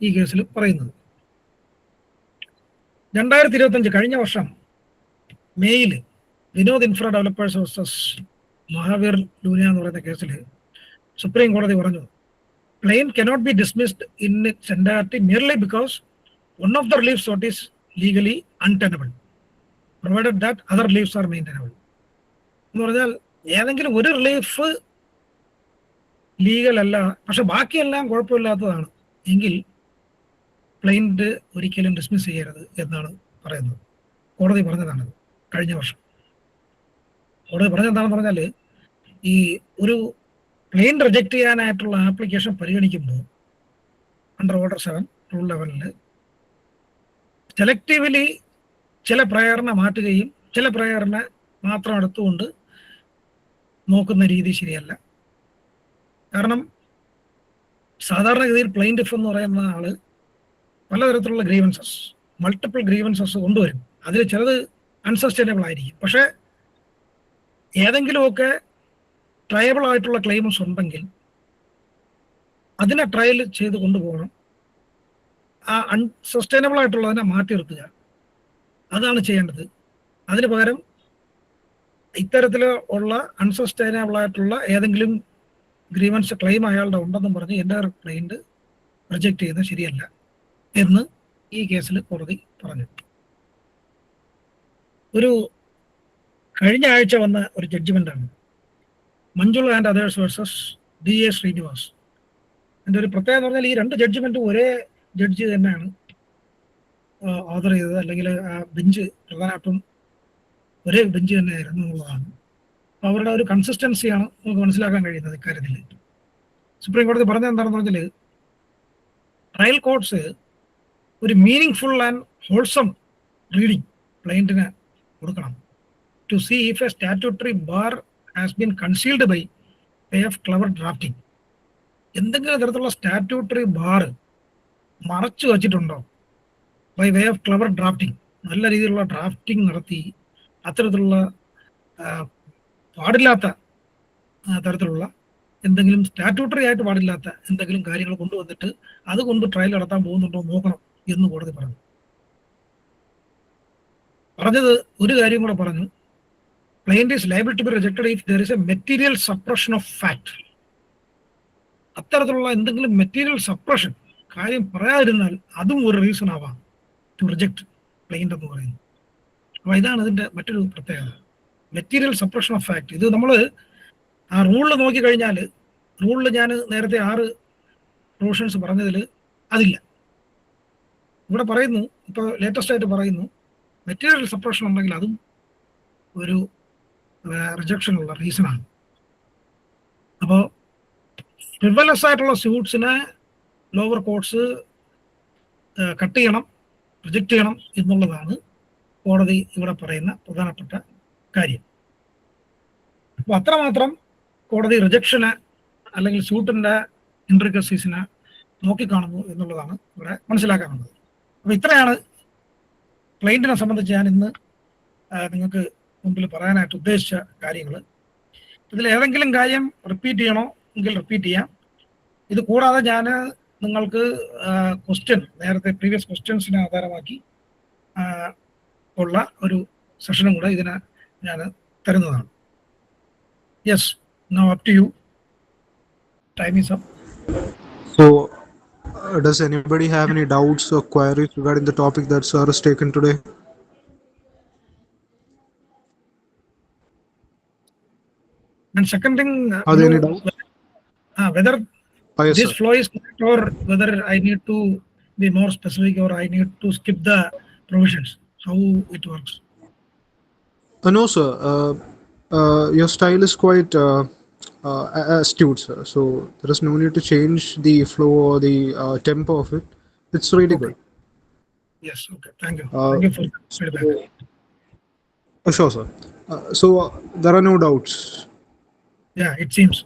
ഈ കേസിൽ പറയുന്നത്. 2025 കഴിഞ്ഞ വർഷം മെയ്യിൽ Vinod infra developers versus Mahaveer Lunia എന്ന് പറയുന്ന കേസിൽ സുപ്രീം കോടതി പറഞ്ഞു claim cannot be dismissed in its entirety merely because one of the relief sought is legally untenable, provided that other reliefs are maintainable. എന്ന് പറഞ്ഞാൽ ഏതെങ്കിലും ഒരു റിലീഫ് ലീഗൽ അല്ല, പക്ഷെ ബാക്കിയെല്ലാം കുഴപ്പമില്ലാത്തതാണ് എങ്കിൽ ക്ലൈന്റ് ഒരിക്കലും ഡിസ്മിസ് ചെയ്യരുത് എന്നാണ് പറയുന്നത്. കോടതി പറഞ്ഞതാണത് കഴിഞ്ഞ വർഷം. കോടതി പറഞ്ഞെന്താണെന്ന് പറഞ്ഞാൽ ഈ ഒരു ക്ലെയിം റിജക്ട് ചെയ്യാനായിട്ടുള്ള ആപ്ലിക്കേഷൻ പരിഗണിക്കുമ്പോൾ അണ്ടർ ഓർഡർ 7 റൂൾ 11 സെലക്റ്റീവ്ലി ചില പ്രയറിനെ മാറ്റുകയും ചില പ്രയറിനെ മാത്രം എടുത്തുകൊണ്ട് നോക്കുന്ന രീതി ശരിയല്ല. കാരണം സാധാരണഗതിയിൽ പ്ലെയിൻറ്റിഫ് എന്ന് പറയുന്ന ആള് പലതരത്തിലുള്ള ഗ്രീവൻസസ്, മൾട്ടിപ്പിൾ ഗ്രീവൻസസ് കൊണ്ടുവരും. അതിൽ ചിലത് അൺസസ്റ്റൈനബിൾ ആയിരിക്കും. പക്ഷേ ഏതെങ്കിലുമൊക്കെ ട്രയബിൾ ആയിട്ടുള്ള ക്ലെയിംസ് ഉണ്ടെങ്കിൽ അതിനെ ട്രയൽ ചെയ്ത് കൊണ്ടുപോകണം. ആ അൺസസ്റ്റൈനബിൾ ആയിട്ടുള്ളതിനെ മാറ്റി നിർത്തുക, അതാണ് ചെയ്യേണ്ടത്. അതിന് പകരം ഇത്തരത്തിൽ ഉള്ള അൺസസ്റ്റൈനബിൾ ആയിട്ടുള്ള ഏതെങ്കിലും ഗ്രീവൻസ് ക്ലെയിം അയാളുടെ ഉണ്ടെന്നും പറഞ്ഞ് എൻ്റെ ക്ലൈന്റ് റിജക്റ്റ് ചെയ്യുന്നത് ശരിയല്ല എന്ന് ഈ കേസിൽ കോടതി പറഞ്ഞു. ഒരു കഴിഞ്ഞ ആഴ്ച വന്ന ഒരു ജഡ്ജ്മെൻ്റാണ് Manjula and others versus DA Srinivas. എൻ്റെ ഒരു പ്രത്യേകത എന്ന് പറഞ്ഞാൽ ഈ രണ്ട് ജഡ്ജ്മെൻറ്റും ഒരേ ജഡ്ജി തന്നെയാണ് ഓർഡർ ചെയ്തത്, അല്ലെങ്കിൽ ആ ബെഞ്ച് പ്രധാനമായിട്ടും ഒരേ ബെഞ്ച് തന്നെയായിരുന്നു എന്നുള്ളതാണ്. അപ്പോൾ അവരുടെ ഒരു കൺസിസ്റ്റൻസിയാണ് നമുക്ക് മനസ്സിലാക്കാൻ കഴിയുന്നത് ഇക്കാര്യത്തിൽ. സുപ്രീം കോടതി പറഞ്ഞത് എന്താണെന്ന് പറഞ്ഞാൽ ട്രയൽ കോർട്ട്സ് ഒരു meaningful and wholesome reading ക്ലയൻറ്റിന് കൊടുക്കണം to see if a statutory bar has been concealed by way of clever drafting. എന്തെങ്കിലും തരത്തിലുള്ള സ്റ്റാറ്റ്യൂട്ടറി ബാർ മറച്ചു വച്ചിട്ടുണ്ടോ by way of clever drafting, നല്ല രീതിയിലുള്ള ഡ്രാഫ്റ്റിംഗ് നടത്തി അത്തരത്തിലുള്ള പാടില്ലാത്ത തരത്തിലുള്ള എന്തെങ്കിലും സ്റ്റാറ്റ്യൂട്ടറി ആയിട്ട് പാടില്ലാത്ത എന്തെങ്കിലും കാര്യങ്ങൾ കൊണ്ടുവന്നിട്ട് അതുകൊണ്ട് ട്രയൽ നടത്താൻ പോകുന്നുണ്ടോ നോക്കണം എന്ന് കോടതി പറഞ്ഞത്. ഒരു കാര്യം കൂടെ പറഞ്ഞു, client is liable to be rejected if there is a material suppression of fact. അത്തരത്തിലുള്ള എന്തെങ്കിലും മെറ്റീരിയൽ സപ്രഷൻ കാര്യം പറയാതിരുന്നാൽ അതും ഒരു റീസൺ ആവാം ടു റിജക്ട് ക്ലൈന്റ് എന്ന് പറയുന്നത്. അപ്പോൾ ഇതാണ് ഇതിൻ്റെ മറ്റൊരു പ്രത്യേകത, മെറ്റീരിയൽ സപ്രഷൻ ഓഫ് ഫാക്ട്. ഇത് നമ്മൾ ആ റൂളിൽ നോക്കിക്കഴിഞ്ഞാൽ റൂളിൽ ഞാൻ നേരത്തെ 6 പ്രൊവിഷൻസ് പറഞ്ഞതിൽ അതില്ല. ഇവിടെ പറയുന്നു, ഇപ്പോൾ ലേറ്റസ്റ്റ് ആയിട്ട് പറയുന്നു, മെറ്റീരിയൽ സപ്രഷൻ ഉണ്ടെങ്കിൽ അതും ഒരു റിജക്ഷനുള്ള റീസണാണ്. അപ്പോൾ ഫ്രിവലസ് ആയിട്ടുള്ള സ്യൂട്ട്സിനെ ലോവർ കോർട്ട്സ് കട്ട് ചെയ്യണം, റിജക്റ്റ് ചെയ്യണം എന്നുള്ളതാണ് കോടതി ഇവിടെ പറയുന്ന പ്രധാനപ്പെട്ട കാര്യം. അപ്പോൾ അത്രമാത്രം കോടതി റിജക്ഷന് അല്ലെങ്കിൽ സ്യൂട്ടിൻ്റെ ഇൻട്രിക്കസീസിനെ നോക്കിക്കാണുന്നു എന്നുള്ളതാണ് ഇവിടെ മനസ്സിലാക്കാനുള്ളത്. അപ്പോൾ ഇത്രയാണ് ക്ലൈൻറ്റിനെ സംബന്ധിച്ച് ഞാൻ ഇന്ന് നിങ്ങൾക്ക് മുമ്പിൽ പറയാനായിട്ട് ഉദ്ദേശിച്ച കാര്യങ്ങൾ. ഇതിൽ ഏതെങ്കിലും കാര്യം റിപ്പീറ്റ് ചെയ്യണോ എങ്കിൽ റിപ്പീറ്റ് ചെയ്യാം. ഇത് കൂടാതെ ഞാൻ നിങ്ങൾക്ക് ക്വസ്റ്റ്യൻ, നേരത്തെ പ്രീവിയസ് ക്വസ്റ്റ്യൻസിനെ ആധാരമാക്കി ഉള്ള ഒരു സെഷനും കൂടെ ഇതിന് ഞാൻ തരുന്നതാണ്. Yes, now up to you. Time is up. So, does anybody have any doubts or queries regarding the topic that sir has taken today? And second thing, Are there any doubts? Whether Yes, this sir. flow is correct or whether I need to be more specific or I need to skip the provisions, how it works. No, sir. Your style is quite astute, sir. So there is no need to change the flow or the tempo of it. It's really good. Yes, okay. Thank you. Thank you for the feedback. Sure, sir. So there are no doubts. Yeah, it seems.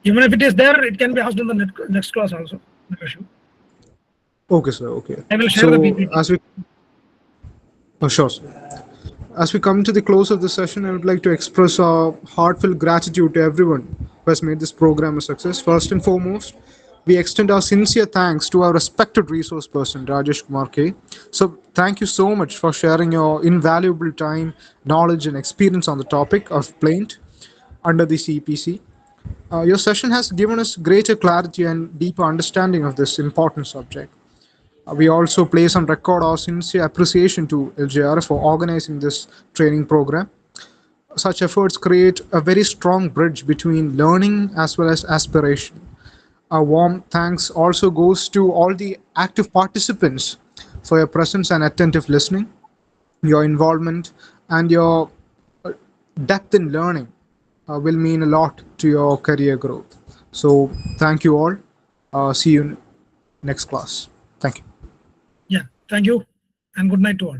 Even if it is there, it can be asked in the next class also. No issue. Okay, sir. Okay. I will share the PPT. As we, sure, sir. As we come to the close of this session, I would like to express our heartfelt gratitude to everyone who has made this program a success. First and foremost, we extend our sincere thanks to our respected resource person, Rajesh Kumar K. So thank you so much for sharing your invaluable time, knowledge, and experience on the topic of plaint under the CPC. Your session has given us greater clarity and deeper understanding of this important subject. We also place on record our sincere appreciation to LJR for organizing this training program. Such efforts create a very strong bridge between learning as well as aspiration. A warm thanks also goes to all the active participants for your presence and attentive listening, your involvement, and your depth in learning will mean a lot to your career growth. So, thank you all. See you next class. Thank you. Yeah, thank you and good night to all.